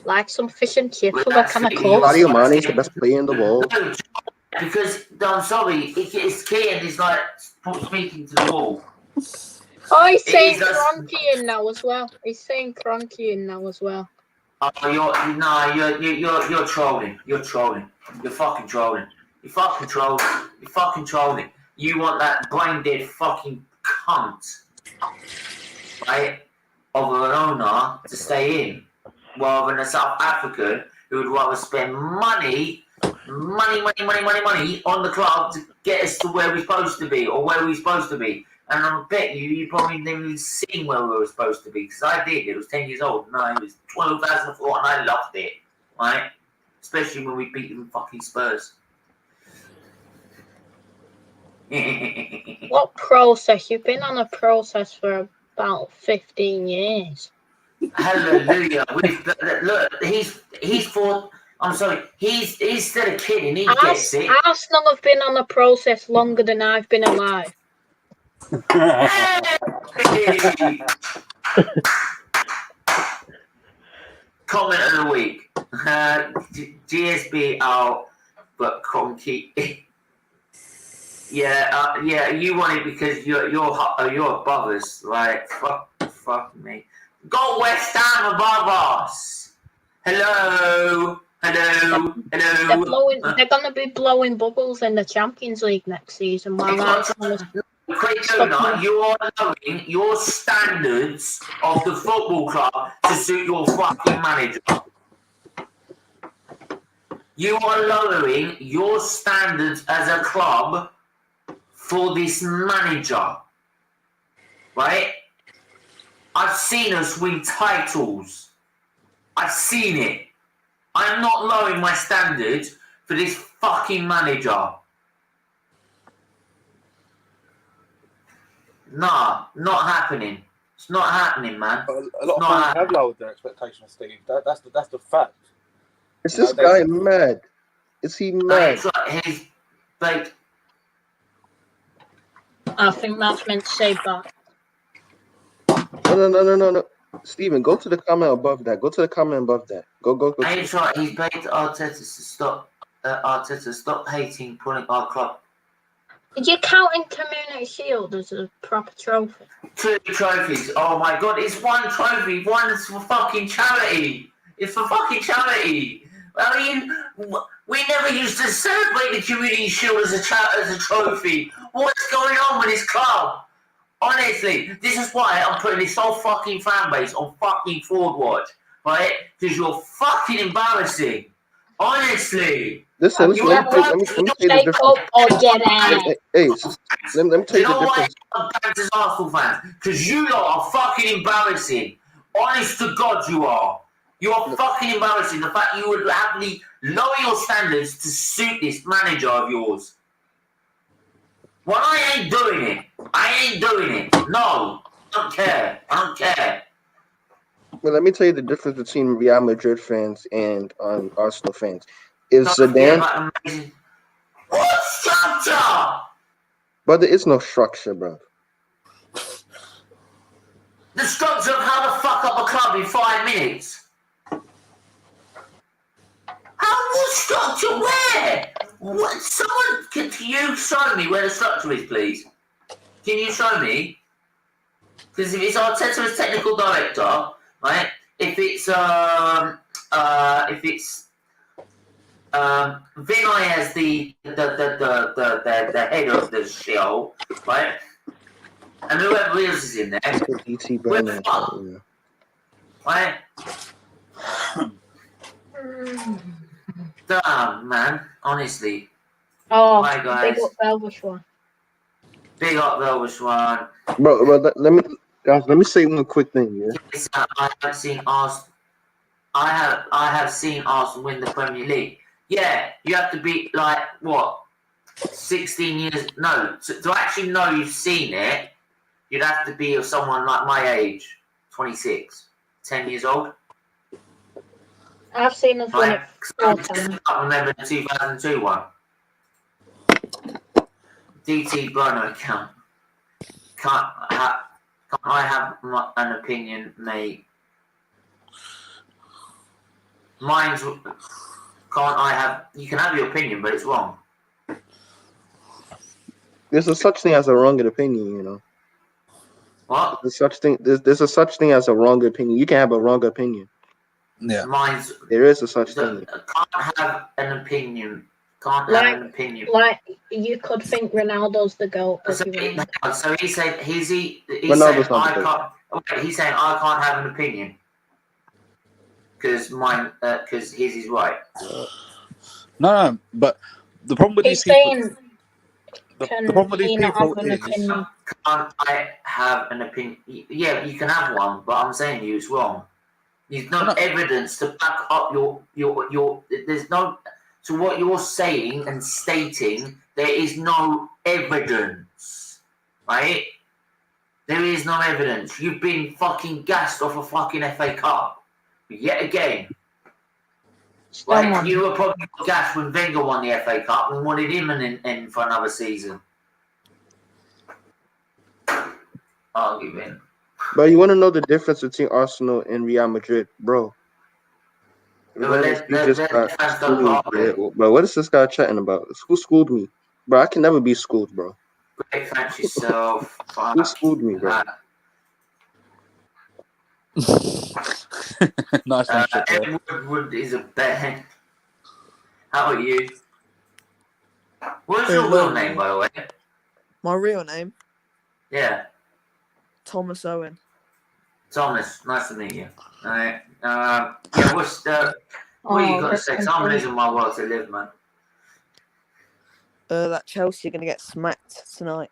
Like some fish and chips with a can of Coke.
Sadio Mane's the best player in the world.
No, because, I'm sorry, it's key and it's like speaking to the wall.
Oh, he's saying Cronky in now as well. He's saying Cronky in now as well.
Oh, you're trolling. You're trolling. You're fucking trolling. You're fucking trolling. You're fucking trolling. You want that brain dead fucking cunt, right, of an owner to stay in, rather than a South African who would rather spend money on the club to get us to where we're supposed to be or where we're supposed to be. And I bet you probably never even seen where we were supposed to be, because I did. It was 10 years old. No, it was 2004, and I loved it, right? Especially when we beat them fucking Spurs.
What process? You've been on a process for about 15 years.
Hallelujah. Look, he's for. I'm sorry. He's still a kid, and he gets it.
Arsenal have been on a process longer than I've been alive.
Comment of the week. GSB out, but Cronky. Yeah. You want it because you're above us, right? Fuck me. Go West Ham above us. Hello.
They're gonna be blowing bubbles in the Champions League next season.
Quintona, you are lowering your standards of the football club to suit your fucking manager. You are lowering your standards as a club for this manager. Right? I've seen us win titles. I've seen it. I'm not lowering my standards for this fucking manager. Nah, not happening. It's not happening, man.
A lot of fans have lowered their expectations, Steve. That's the fact.
Is this guy mad? Is he mad?
He's like.
I think that's meant to say back.
No. Steven, go to the comment above that. Go to the comment above that. Go.
He's right. He's begged Arteta to stop hating pulling our club.
Did you count in Community Shield as a proper trophy?
2 trophies. Oh my god, it's 1 trophy. 1 is for fucking charity. It's for fucking charity. I mean, we never used to celebrate the Community Shield as a trophy. What's going on with this club? Honestly, this is why I'm putting this whole fucking fan base on fucking Forward Watch, right? Because you're fucking embarrassing. Honestly.
Listen, let me tell you the difference. Hey, let me tell you the difference.
I'm bad as Arsenal fans, because you lot are fucking embarrassing. Honest to God, you are. You are fucking embarrassing. The fact you would happily lower your standards to suit this manager of yours. Well, I ain't doing it. No, I don't care.
Well, let me tell you the difference between Real Madrid fans and Arsenal fans. Is Zidane?
What structure?
But there is no structure, bro.
The structure of how to fuck up a club in 5 minutes. What structure? Where? What? Someone, can you show me where the structure is, please? Can you show me? Because if it's Arteta as technical director, right? If it's Vinay as the head of the show, right? And whoever else is in there, we're fucked, right? Damn, man, honestly.
Oh,
hi guys.
Big up Velvish one.
Big up Velvish one.
Bro, let me say one quick thing, yeah.
Yes, I have seen Arsenal. I have seen Arsenal win the Premier League. Yeah, you have to be like what, 16 years? No, to actually know you've seen it, you'd have to be of someone like my age, 26, 10 years old.
I've seen us win it 4 times.
I can't remember the 2002 one. DT Bruno account. Can't I have an opinion, mate? Mine's. Can't I have? You can have your opinion, but it's wrong.
There's a such thing as a wrong opinion, you know.
What?
There's a such thing as a wrong opinion. You can have a wrong opinion.
Yeah.
There is a such thing.
Can't have an opinion. Can't have an opinion.
Like you could think Ronaldo's the GOAT.
So he said, he's saying I can't have an opinion because his is right.
No, but the problem with these people. The problem with these people is.
Can't
I have an opinion? Yeah, you can have one, but I'm saying you it's wrong. There's no evidence to back up your. There's no to what you're saying and stating. There is no evidence, right? There is no evidence. You've been fucking gassed off a fucking FA Cup yet again. Like you were probably gassed when Wenger won the FA Cup and wanted him in for another season. Argument.
But you want to know the difference between Arsenal and Real Madrid, bro? But what is this guy chatting about? Who schooled me? Bro, I can never be schooled, bro.
Great, thanks yourself.
Who schooled me, bro?
Nice one,
Wood is a bad. How are you? What's your real name, by the way?
My real name?
Yeah.
Thomas Owen.
Thomas, nice to meet you. All right. Yeah, what's the... What you got to say? I'm losing my world to live, man.
That Chelsea are going to get smacked tonight.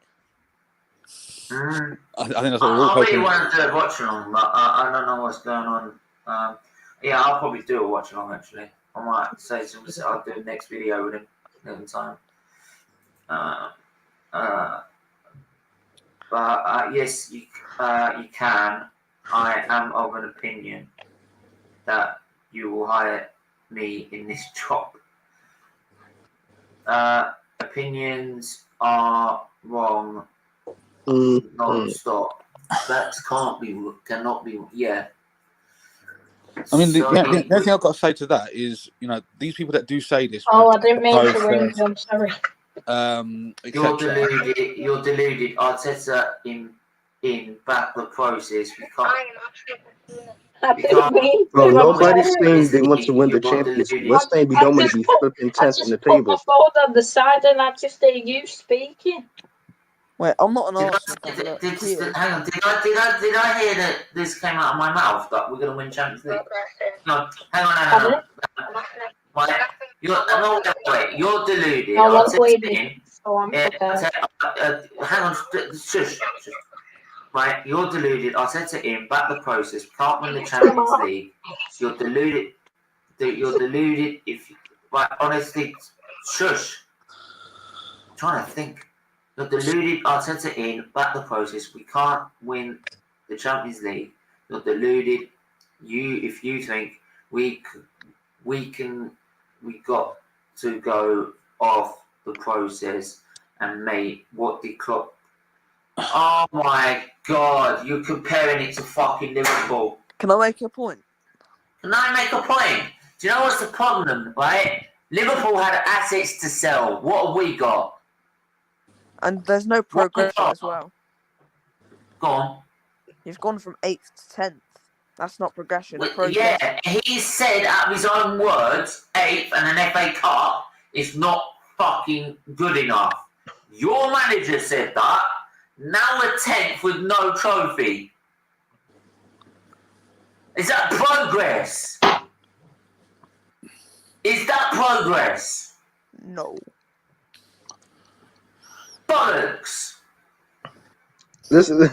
Mm.
I think that's what we're all
I really
hoping.
want to do a watch along, but I don't know what's going on. Yeah, I'll probably do a watch along actually. I might say to him, I'll do the next video with him another time. But yes, you can. I am of an opinion that you will hire me in this job. Opinions are wrong non-stop. That cannot be. Yeah.
I mean, the
So,
only thing I've got to say to that is, you know, these people that do say this.
Oh, I didn't mean to ring you. I'm sorry.
You're deluded. You're deluded. Arteta in back the process. We can't.
Bro,
I'm
nobody's
sorry.
saying they want to win the Champions League. We're saying we don't want to be flipping tenth in the
put my
table.
phone on the side and I just hear you speaking.
Wait, I'm not an
Hang
Arsenal fan.
on. Did I hear that this came out of my mouth that we're going to win Champions League? No, hang on. You're deluded.
No, what's waiting? So I'm prepared.
Hang on, shush. Right, you're deluded. Arteta in, back the process. Can't win the Champions League. You're deluded. You're deluded. Right, honestly, shush. I'm trying to think. You're deluded. Arteta in, back the process. We can't win the Champions League. You're deluded. If you think we got to go off the process and make what the Klopp. Oh my God! You're comparing it to fucking Liverpool.
Can I make a point?
Can I make a point? Do you know what's the problem, right? Liverpool had assets to sell. What have we got?
And there's no progression as well.
Go on.
You've gone from 8th to 10th. That's not progression.
Yeah, he said out of his own words, 8th and an FA Cup is not fucking good enough. Your manager said that. Now we're 10th with no trophy. Is that progress? Is that progress?
No.
Bollocks.
This is,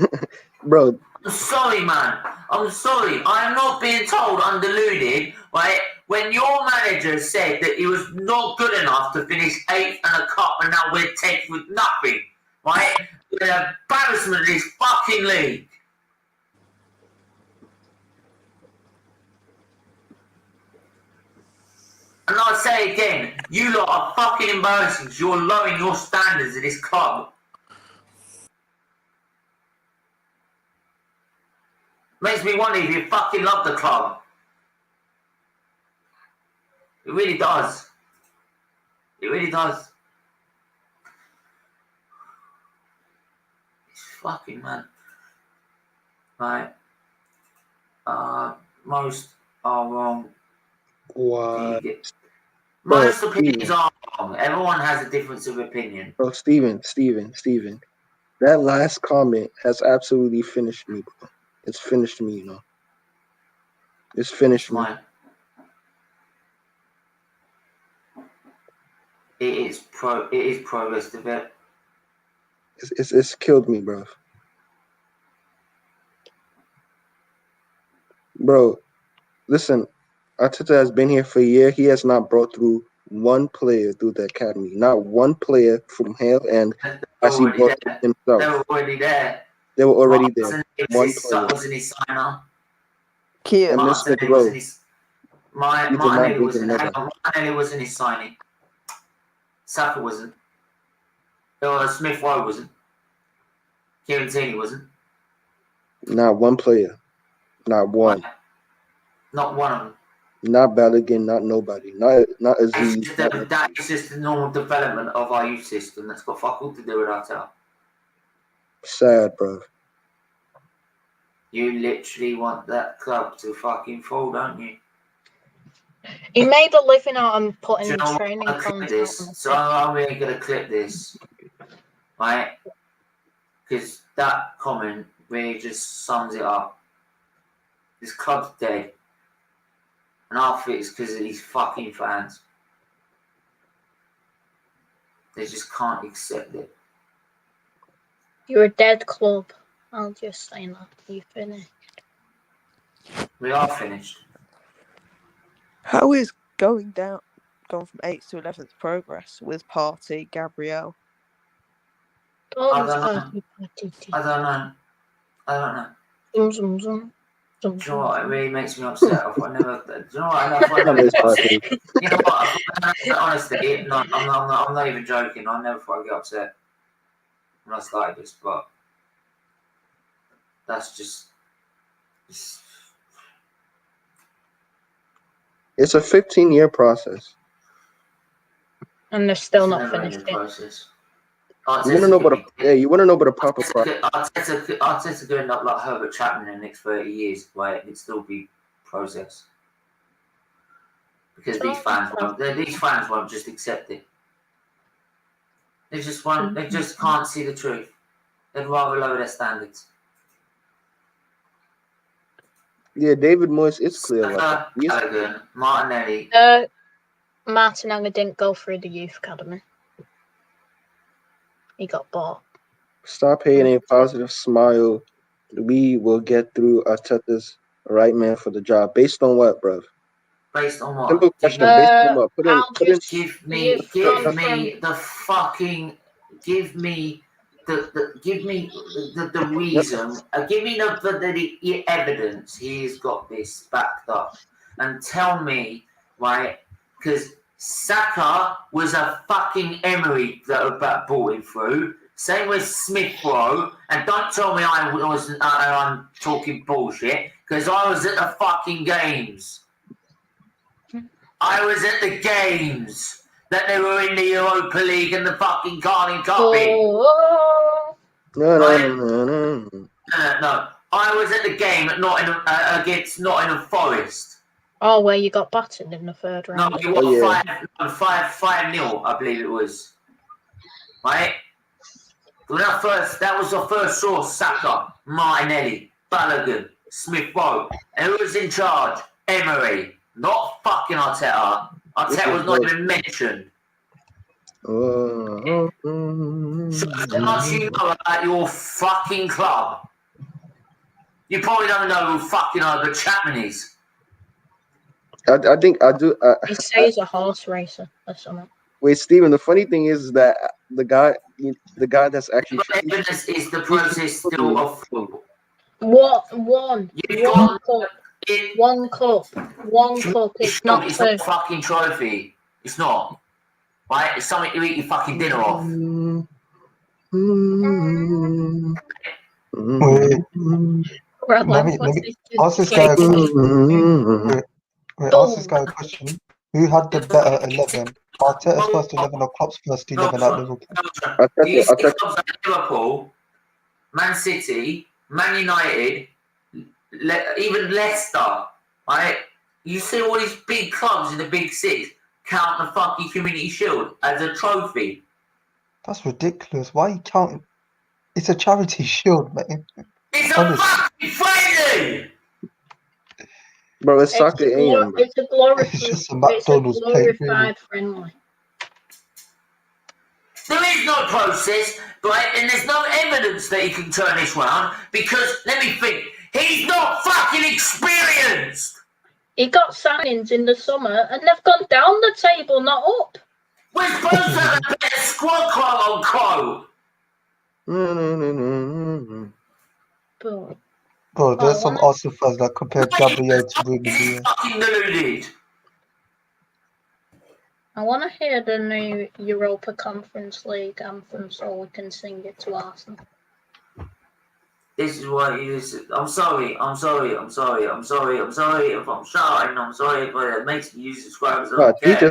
bro.
I'm sorry, man. I'm sorry. I'm not being told I'm deluded, right? When your manager said that he was not good enough to finish 8th and a cup and now we're 10th with nothing, right? We're an embarrassment in this fucking league. And I'll say again, you lot are fucking embarrassing because you're lowering your standards of this club. Makes me wonder if you fucking love the club. It really does. It really does. It's fucking man. Right. Most are wrong.
What?
Most opinions are wrong. Everyone has a difference of opinion.
Bro, Steven. That last comment has absolutely finished me, bro. It's finished me, you know. It's finished me.
It is progress to bit.
It's killed me, bro. Bro, listen, Arteta has been here for a year. He has not brought through one player through the academy. Not one player from Hale and as he brought himself.
They were already there.
They were already there.
One player. Wasn't his signer?
Kia.
Martinelli wasn't his. Martinelli wasn't his signing. Saka wasn't. Smith Rowe wasn't. Kieran Tierney wasn't.
Not one player. Not one.
Not one of them.
Not Balogun, not nobody. Not Aziz.
That is just the normal development of our youth system. That's got fuck all to do with Arteta.
Sad, bro.
You literally want that club to fucking fall, don't you?
He made a living out of putting in training content.
So I'm really going to clip this, right? because that comment really just sums it up. This club's dead. And I think it's because of these fucking fans. They just can't accept it.
You're a dead club. I'll just say that. You finished.
We are finished.
How is going from 8th to 11th progress with Party, Gabrielle?
I don't know. I don't know. Do you know what? It really makes me upset. Do you know what? You know what? Honestly, no, I'm not even joking. I never thought I'd get upset when I started this, but that's just.
It's a 15-year process.
And they're still not finished yet.
Process.
You want to know about you want to know about a proper process.
Arteta going up like Herbert Chapman in the next 30 years, right? It'd still be process. Because these fans won't just accept it. They just won't. They just can't see the truth. They'd rather lower their standards.
Yeah, David Moyes is clear.
Gallagher, Martinelli.
Martinelli didn't go through the youth academy. He got bought.
Stop hating, positive smile. We will get through Arteta's right man for the job. Based on what, bruv?
Based on what?
Simple question. Based on what?
Give me the reason. Give me the evidence. He's got this backed up, and tell me, right? Because Saka was a fucking Emery that brought him through. Same with Smith Rowe, and don't tell me I'm talking bullshit, because I was at the fucking games. I was at the games that they were in the Europa League and the fucking Carling Cup. No. I was at the game at against Nottingham Forest.
Oh, where you got battered in the third round.
No, you won 5-0, I believe it was. Right? That was the first source. Saka, Martinelli, Balogun, Smith Rowe. And who was in charge? Emery. Not fucking Arteta. Arteta was not even mentioned. So much you know about your fucking club. You probably don't know who fucking Herbert Chapman is.
I think I do.
He says he's a horse racer or something.
Wait, Steven, the funny thing is that the guy that's actually...
But evidence is the process still of football.
One cup. It's not
a fucking trophy. It's not. Right? It's something you eat your fucking dinner off.
Let me ask this guy a question. Ask this guy a question. Who had the better 11? Arteta's first 11 or Klopp's first 11 at Liverpool?
You see clubs like Liverpool, Man City, Man United, even Leicester, right? You see all these big clubs in the Big Six count the fucking Community Shield as a trophy.
That's ridiculous. Why are you counting? It's a charity shield, man.
It's a fucking friendly!
Bro, it's soccer AM, bro.
It's
just a McDonald's plate, really.
Friendly.
There is no process, right? And there's no evidence that he can turn this round because, let me think, he's not fucking experienced!
He got signings in the summer and they've gone down the table, not up.
We're supposed to have a better squad, quote unquote.
Bro, there's some Arsenal fans that compare Gabriel to Ruben.
Fucking deluded.
I want to hear the new Europa Conference League anthem so we can sing it to Arsenal.
This is what you said. I'm sorry if I'm shouting. I'm sorry if it makes you subscribers.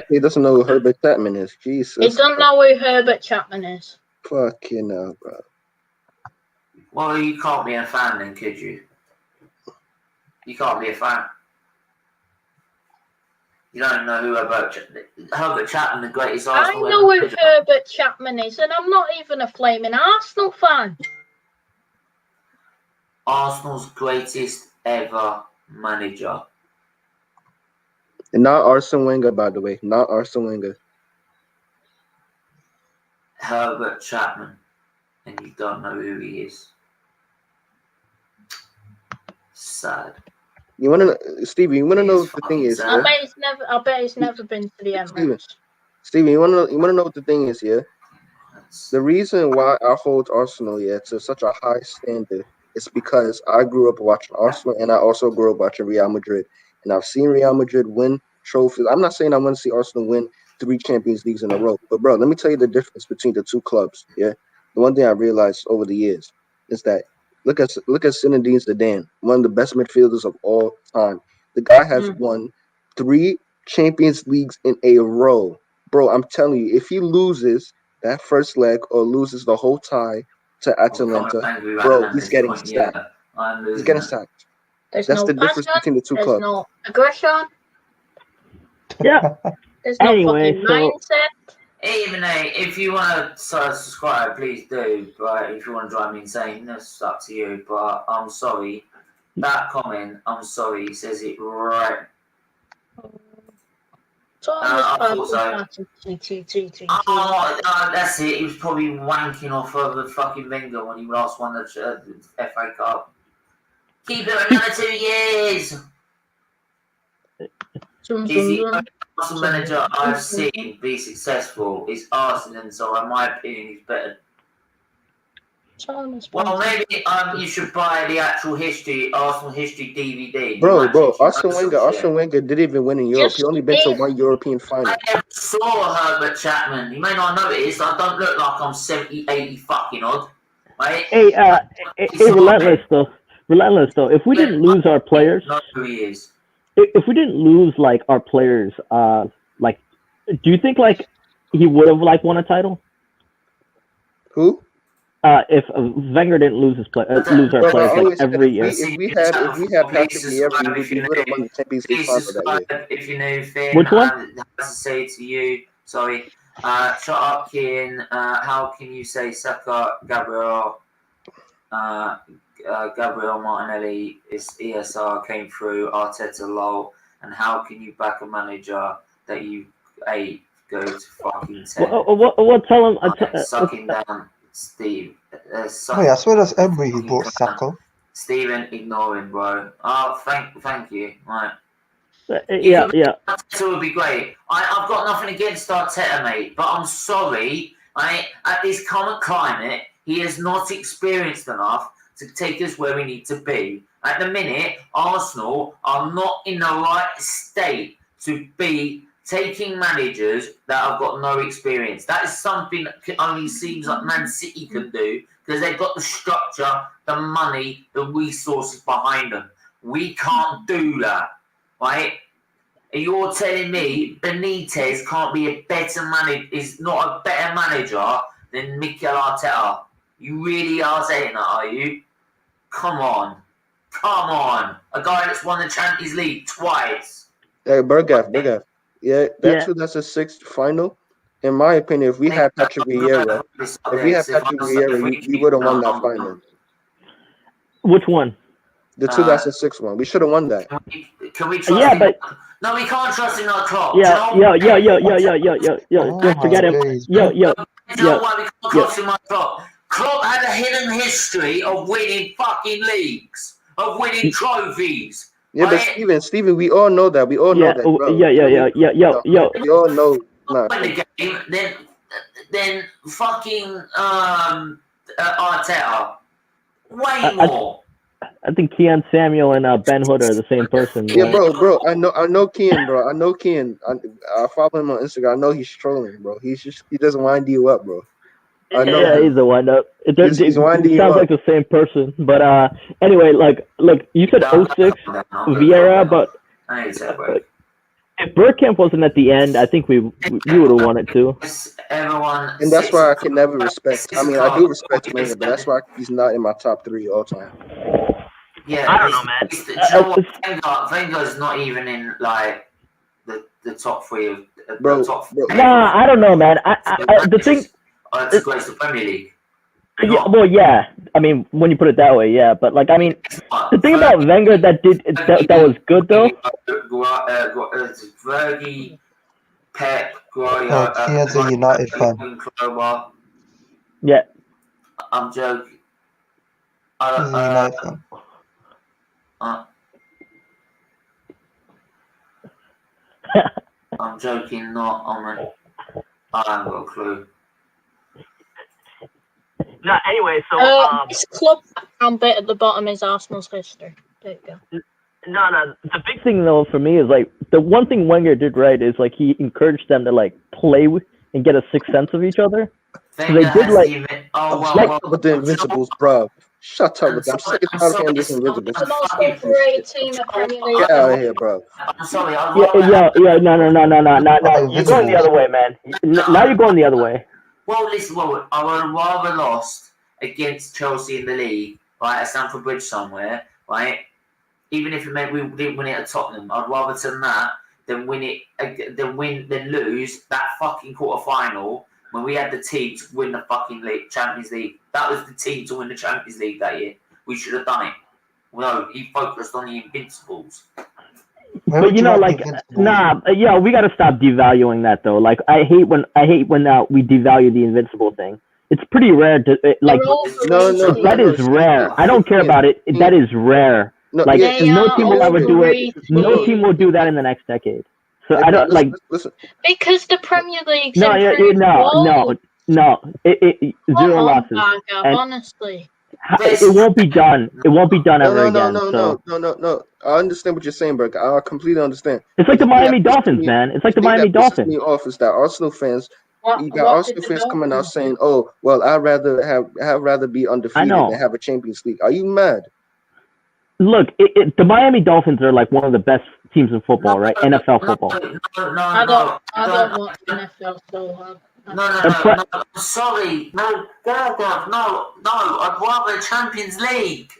He doesn't know who Herbert Chapman is. Jesus.
He doesn't know who Herbert Chapman is.
Fucking hell, bro.
Well, you can't be a fan then, could you? You can't be a fan. You don't know who Herbert Chapman, the greatest Arsenal.
I know who Herbert Chapman is, and I'm not even a flaming Arsenal fan.
Arsenal's greatest ever manager?
And not Arsene Wenger, by the way. Not Arsene Wenger.
Herbert Chapman. And you don't know who he is. Sad.
You want to know, Stevie? You want to know what the thing is?
I bet he's never been to the Emirates.
Steven, you want to know what the thing is? Yeah. The reason why I hold Arsenal to such a high standard is because I grew up watching Arsenal, and I also grew up watching Real Madrid, and I've seen Real Madrid win trophies. I'm not saying I want to see Arsenal win 3 Champions Leagues in a row, but bro, let me tell you the difference between the two clubs. Yeah, the one thing I realized over the years is that look at Zinedine Zidane, one of the best midfielders of all time. The guy has won 3 Champions Leagues in a row, bro. I'm telling you, if he loses that first leg or loses the whole tie to Atalanta, bro, he's getting sacked. He's getting sacked.
There's
That's
no
the difference between the two
there's
clubs.
no aggression.
Yeah.
There's no
Anyway,
fucking
so
mindset.
Even if you want to subscribe, please do. But if you want to drive me insane, that's up to you. But I'm sorry. That comment, I'm sorry, he says it right. That's it. He was probably wanking off of the fucking Wenger when he last won the FA Cup. Keep it another 2 years. He's the only Arsenal manager I've seen be successful. Is Arsenal, so in my opinion, he's better. Well, maybe you should buy the actual Arsenal history DVD.
Bro, Arsene Wenger didn't even win in Europe. He only been to 1 European final.
I never saw Herbert Chapman. You may not notice. I don't look like I'm 70, 80 fucking odd. Right?
Hey, relentless though. If we didn't lose our players,
know who he is.
If we didn't lose like our players, like, do you think like he would have like won a title?
Who?
If Wenger didn't lose our players like every year.
If we had Patrick Vieira, we would have won the Champions League final that year.
If you know thing,
which one?
I have to say to you, sorry. Shut up, Kian. How can you say Saka, Gabriel Martinelli is ESR came through, Arteta low, and how can you back a manager that you 8 go to fucking 10?
What tell him?
Sucking down, Steve.
I swear that's Emery who bought Saka.
Steven, ignore him, bro. Oh, thank you. Right.
Yeah.
Arteta would be great. I've got nothing against Arteta, mate, but I'm sorry. At this current climate, he is not experienced enough to take us where we need to be. At the minute, Arsenal are not in the right state to be taking managers that have got no experience. That is something that only seems like Man City can do because they've got the structure, the money, the resources behind them. We can't do that, right? And you're telling me Benitez can't be a better manager, is not a better manager than Mikel Arteta? You really are saying that, are you? Come on. A guy that's won the Champions League twice.
Hey, Bergaf. Yeah, that's a 6th final. In my opinion, if we had Patrick Vieira, we would have won that final.
Which one?
The 2006 one. We should have won that.
Can we trust him? No, we can't trust him on Klopp.
Yo. Forget him. Yo.
You know why we can't trust him on Klopp? Klopp had a hidden history of winning fucking leagues, of winning trophies.
Yeah,
right?
but Steven, we all know that. We all know that, bro.
Yo.
We all know.
Win the game, then fucking Arteta. Way more.
I think Kian Samuel and Ben Hood are the same person.
Yeah, bro. I know Kian, bro. I know Kian. I follow him on Instagram. I know he's trolling, bro. He doesn't wind you up, bro. I know.
Yeah, he's a wind up. It sounds like the same person. But anyway, look, you said 06 Vieira, but if Bergkamp wasn't at the end, I think we would have won it too.
And that's why I can never respect. I mean, I do respect Wenger, but that's why he's not in my top 3 all time.
Yeah,
I don't know, man.
Wenger's not even in like the top 3 of
bro.
Nah, I don't know, man. The thing.
It's the Premier League.
Yeah, well, yeah. I mean, when you put it that way, yeah. But like, I mean, the thing about Wenger that was good though.
Fergie, Pep,
He is a United fan.
Yeah.
I'm joking.
He's a United fan.
I'm joking, not. I haven't got a clue.
No, anyway, so
this club background bit at the bottom is Arsenal's history. There you go.
No. The big thing though for me is like the one thing Wenger did right is like he encouraged them to like play and get a sixth sense of each other. So they did like.
With the Invincibles, bro. Shut up with them. I'm sick and tired of hearing this Invincibles.
The most overrated team of Premier League.
Get out of here, bro.
I'm sorry.
Yeah. No. You're going the other way, man. Now you're going the other way.
Well, listen. Well, I would have rather lost against Chelsea in the league, right, at Stamford Bridge somewhere, right. Even if it meant we didn't win it at Tottenham, I'd rather than that than lose that fucking quarter final when we had the team to win the fucking Champions League. That was the team to win the Champions League that year. We should have done it. No, he focused on the Invincibles.
But you know, like, we got to stop devaluing that though. Like, I hate when we devalue the Invincible thing. It's pretty rare to
No,
that is rare. I don't care about it. That is rare. No, like no team will ever do it. No team will do that in the next decade. So I don't like.
Listen.
Because the Premier League's
no, zero losses.
Honestly.
It won't be done. It won't be done ever again.
No. I understand what you're saying, Berg. I completely understand.
It's like the Miami Dolphins, man. It's like the Miami Dolphins.
Me off is that Arsenal fans. You got Arsenal fans coming out saying, "Oh, well, I'd rather be undefeated than have a Champions League." Are you mad?
Look, the Miami Dolphins are like one of the best teams in football, right? NFL football.
I don't watch NFL so hard.
No. Sorry, no. I'd rather a Champions League.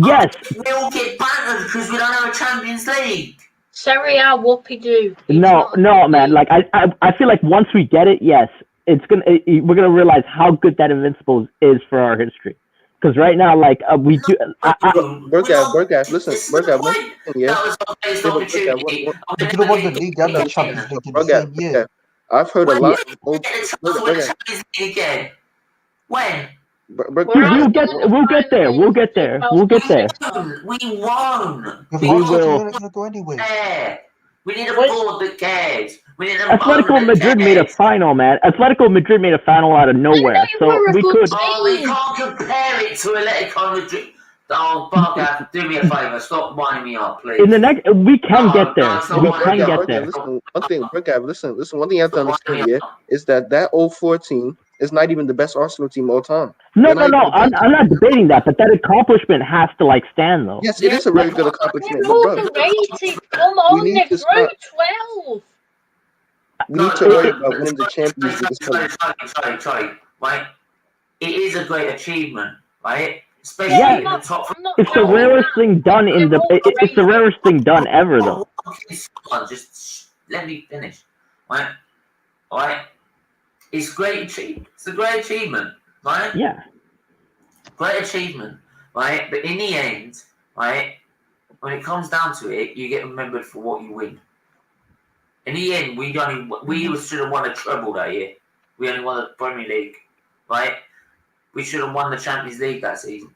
Yes.
We all get battered because we don't have a Champions League.
Serie A whoopie-doo.
No, man. Like I feel like once we get it, yes, we're gonna realize how good that Invincibles is for our history. Because right now, like we do.
Berggav, listen, Berggav, yeah.
You could have won the league and the Champions League in the same year.
I've heard a lot of
old. Again. When?
We'll get there.
We won.
We will go anyway.
We need a board that cares.
Atletico Madrid made a final, man. Atletico Madrid made a final out of nowhere, so we could.
Oh, we can't compare it to Atletico Madrid. Oh, Berggav, do me a favour. Stop winding me up, please.
In the next, we can get there. We can get there.
Listen, one thing, Berggav, listen. One thing you have to understand here is that 04 team is not even the best Arsenal team all time.
No. I'm not debating that, but that accomplishment has to like stand though.
Yes, it is a really good accomplishment.
Come on, they grew 12.
We need to worry about winning the Champions League.
Sorry, right? It is a great achievement, right?
Especially in the top. It's the rarest thing done in the. It's the rarest thing done ever, though.
Just let me finish, right? All right. It's great achievement. It's a great achievement, right?
Yeah.
Great achievement, right? But in the end, right, when it comes down to it, you get remembered for what you win. In the end, we should have won a treble that year. We only won the Premier League, right? We should have won the Champions League that season.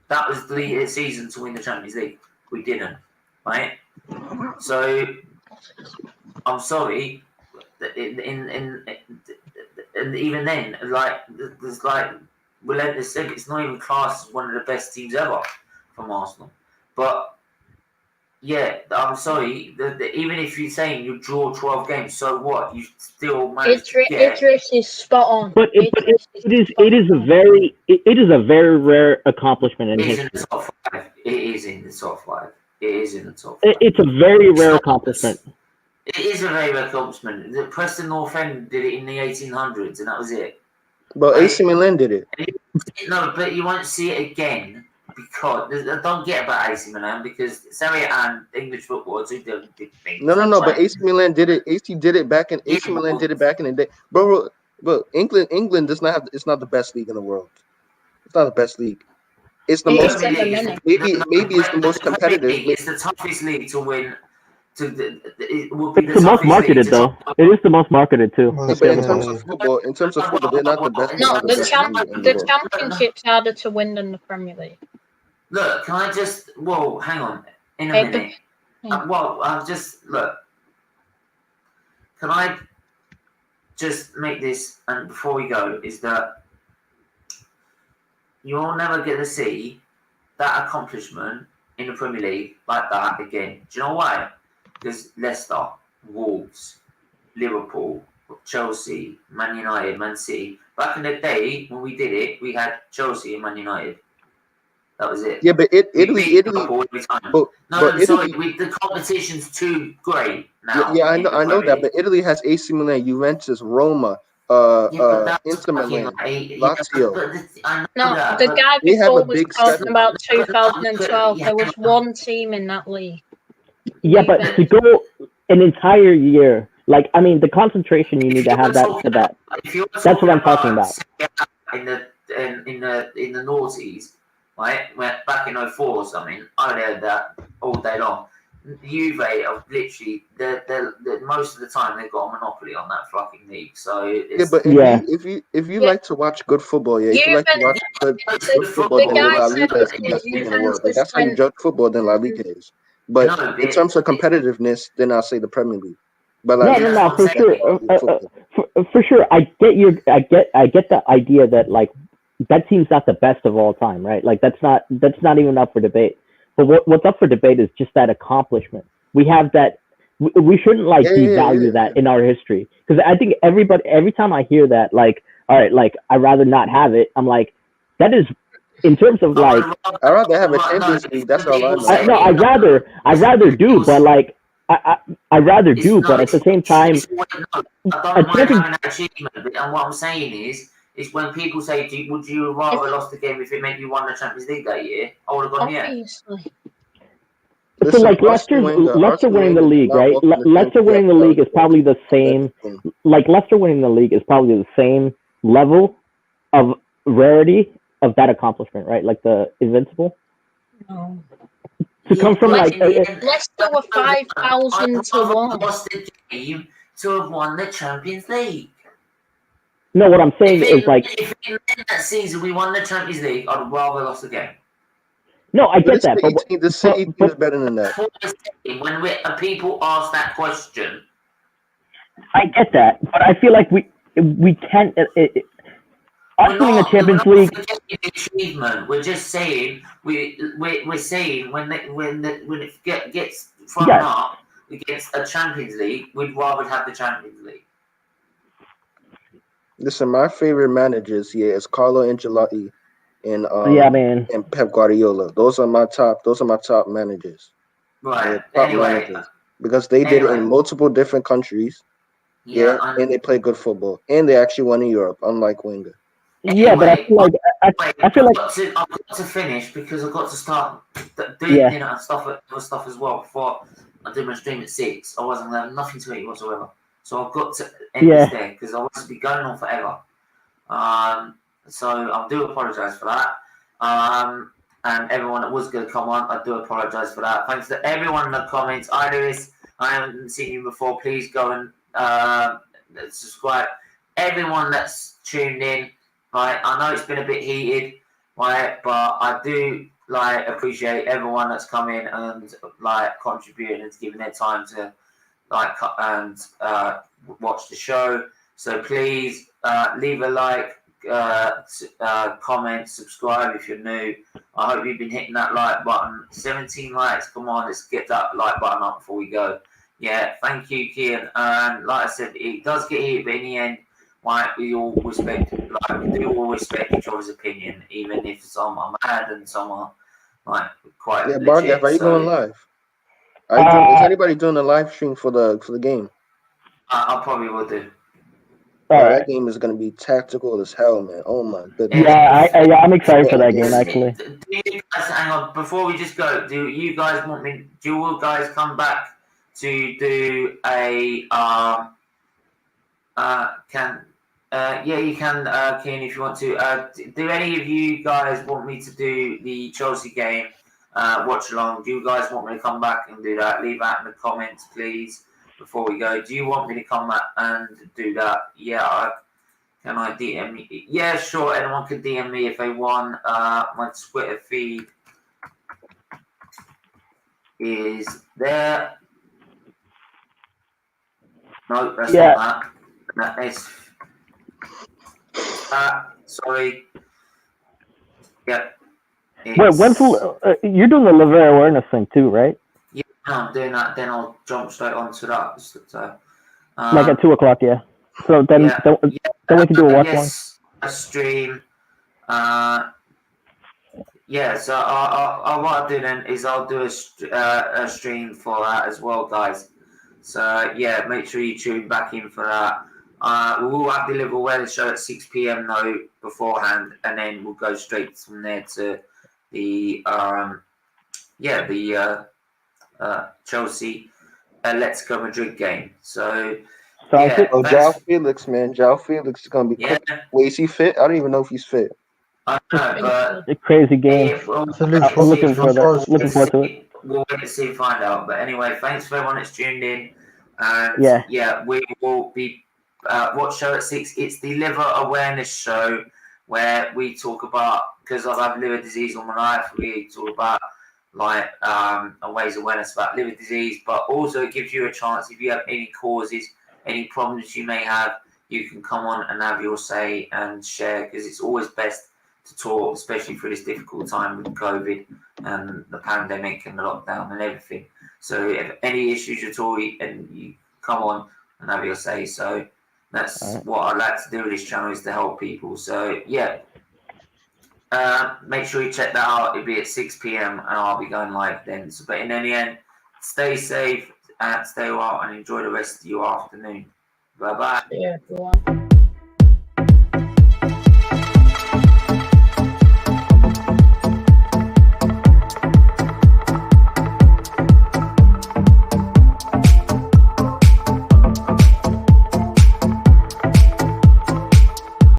That was the season to win the Champions League. We didn't, right? So, I'm sorry. And even then, like, there's like relentless thing. It's not even classed as one of the best teams ever from Arsenal. But yeah, I'm sorry. Even if you're saying you draw 12 games, so what? You still manage to get.
Idris is spot on.
But it is a very rare accomplishment in history.
It is in the top five.
It's a very rare accomplishment.
It is a very rare accomplishment. The Preston North End did it in the 1800s, and that was it.
But AC Milan did it.
No, but you won't see it again because don't get about AC Milan because Serie A and English football are two different things.
No. But AC Milan did it. AC Milan did it back in the day, bro. England does not have. It's not the best league in the world. It's not the best league. It's the
It
most.
is at the minute.
Maybe it's the most competitive.
It's the toughest league to win. It will be
It's the most
toughest league
marketed,
to
though. It is the most marketed, too.
Well,
Yeah,
That's
but
the
in
other
terms
thing.
of football, they're not the best.
No,
They're not
the
best league in the world.
championship's harder to win than the Premier League.
Look, can I just? Whoa, hang on. In a
Hey,
minute.
yeah.
Well, I'll just look. Can I just make this? And before we go, is that you're never going to see that accomplishment in the Premier League like that again. Do you know why? Because Leicester, Wolves, Liverpool, Chelsea, Man United, Man City. Back in the day when we did it, we had Chelsea and Man United. That was it.
Yeah, but Italy.
Liverpool every time.
But
sorry,
Italy,
the competition's too great now.
yeah, I know that. But Italy has AC Milan, Juventus, Roma, Inter Milan, Lazio.
The guy
they have
before
a
was
big
talking
schedule.
about 2012. There was one team in that league.
Yeah, but to go an entire year, like, I mean, the concentration you need to have that for that. That's what I'm talking about.
In the noughties, right? Back in 04 or something, I heard that all day long. Juve are literally, they're most of the time they've got a monopoly on that fucking league. So it's,
if you like to watch good football, if you like to watch good football, then La Liga is the best league in the world. Like, that's how you judge football, then La Liga is. But in terms of competitiveness, then I'll say the Premier League. But
no, for sure, for sure. I get the idea that like that team's not the best of all time, right? Like that's not even up for debate. But what's up for debate is just that accomplishment. We have that. We shouldn't like devalue that in our history, because I think every time I hear that, like, all right, like I'd rather not have it. I'm like, that is. In terms of like,
I'd rather have a Champions League. That's all I know.
No, I'd rather do, but like, I'd rather do, but at the same time,
I don't mind having that achievement. And what I'm saying is when people say, would you rather lost the game if it meant you won the Champions League that year? I would have gone,
Obviously.
So like Leicester winning the league, right? Leicester winning the league is probably the same. Like Leicester winning the league is probably the same level of rarity of that accomplishment, right? Like the Invincible.
No.
To come from like
Leicester were 5,000 to 1.
Lost the game to have won the Champions League.
No, what I'm saying is like
if in that season we won the Champions League, I'd rather lost the game.
No, I get that,
but the City team is better than that.
When people ask that question,
I get that, but I feel like we can't. Us winning the Champions League.
Achievement. We're just saying we're saying when it gets thrown up against a Champions League, we'd rather have the Champions League.
Listen, my favorite managers here is Carlo Ancelotti and and Pep Guardiola. Those are my top managers.
Right.
Managers. Because they did it in multiple different countries. Yeah, and they play good football, and they actually won in Europe, unlike Wenger.
Yeah, but I feel like
I've got to finish because I've got to start doing stuff as well before I do my stream at 6. I wasn't going to have nothing to eat whatsoever, so I've got to end this there because I want to be going on forever. So I do apologise for that. And everyone that was going to come on, I do apologise for that. Thanks to everyone in the comments. Iris, I haven't seen you before. Please go and subscribe. Everyone that's tuned in. Right, I know it's been a bit heated, right, but I do appreciate everyone that's come in and contributing and giving their time to and watch the show. So please leave a like, comment, subscribe if you're new. I hope you've been hitting that like button. 17 likes, come on, let's get that like button up before we go. Yeah, thank you, Kian. And like I said, it does get heated, but in the end, we all respect, we do all respect each other's opinion, even if some are mad and some are quite.
Yeah, Bargav, are you going live? Is anybody doing a live stream for the game?
I probably will do.
That game is going to be tactical as hell, man. Oh my goodness.
Yeah, I'm excited for that game actually.
Do you guys, hang on, before we just go, do you guys want me? Do you guys come back to do a Yeah, you can, Keen, if you want to. Do any of you guys want me to do the Chelsea game watch along? Do you guys want me to come back and do that? Leave that in the comments, please, before we go. Do you want me to come back and do that? Yeah. Can I DM you? Yeah, sure. Anyone can DM me if they want. My Twitter feed is there. No, that's not that. That is. Sorry. Yep.
Wait, when's you're doing the liver awareness thing too, right?
Yeah, I'm doing that. Then I'll jump straight onto that. So,
like at 2 o'clock, yeah. So then, then we can do a watch one.
A stream. Yeah. So what I'll do then is I'll do a stream for that as well, guys. So yeah, make sure you tune back in for that. We will have the Liver Awareness show at 6 p.m. though beforehand, and then we'll go straight from there to the Chelsea Atletico Madrid game. So yeah,
João Felix, man, João Felix is gonna be quick. Wait, is he fit? I don't even know if he's fit.
I know, but
a crazy game. I'm looking forward to it.
We'll wait to see and find out. But anyway, thanks for everyone that's tuned in. And yeah, we will be watch show at 6. It's the Liver Awareness show where we talk about, because I have liver disease on my life, we talk about like ways awareness about liver disease, but also it gives you a chance if you have any causes, any problems you may have, you can come on and have your say and share, because it's always best to talk, especially through this difficult time with COVID and the pandemic and the lockdown and everything. So if any issues at all, and you come on and have your say. So that's what I like to do with this channel, is to help people. So yeah, make sure you check that out. It'll be at 6 p.m. and I'll be going live then. So, but in any end, stay safe and stay well and enjoy the rest of your afternoon. Bye bye.
Yeah, everyone.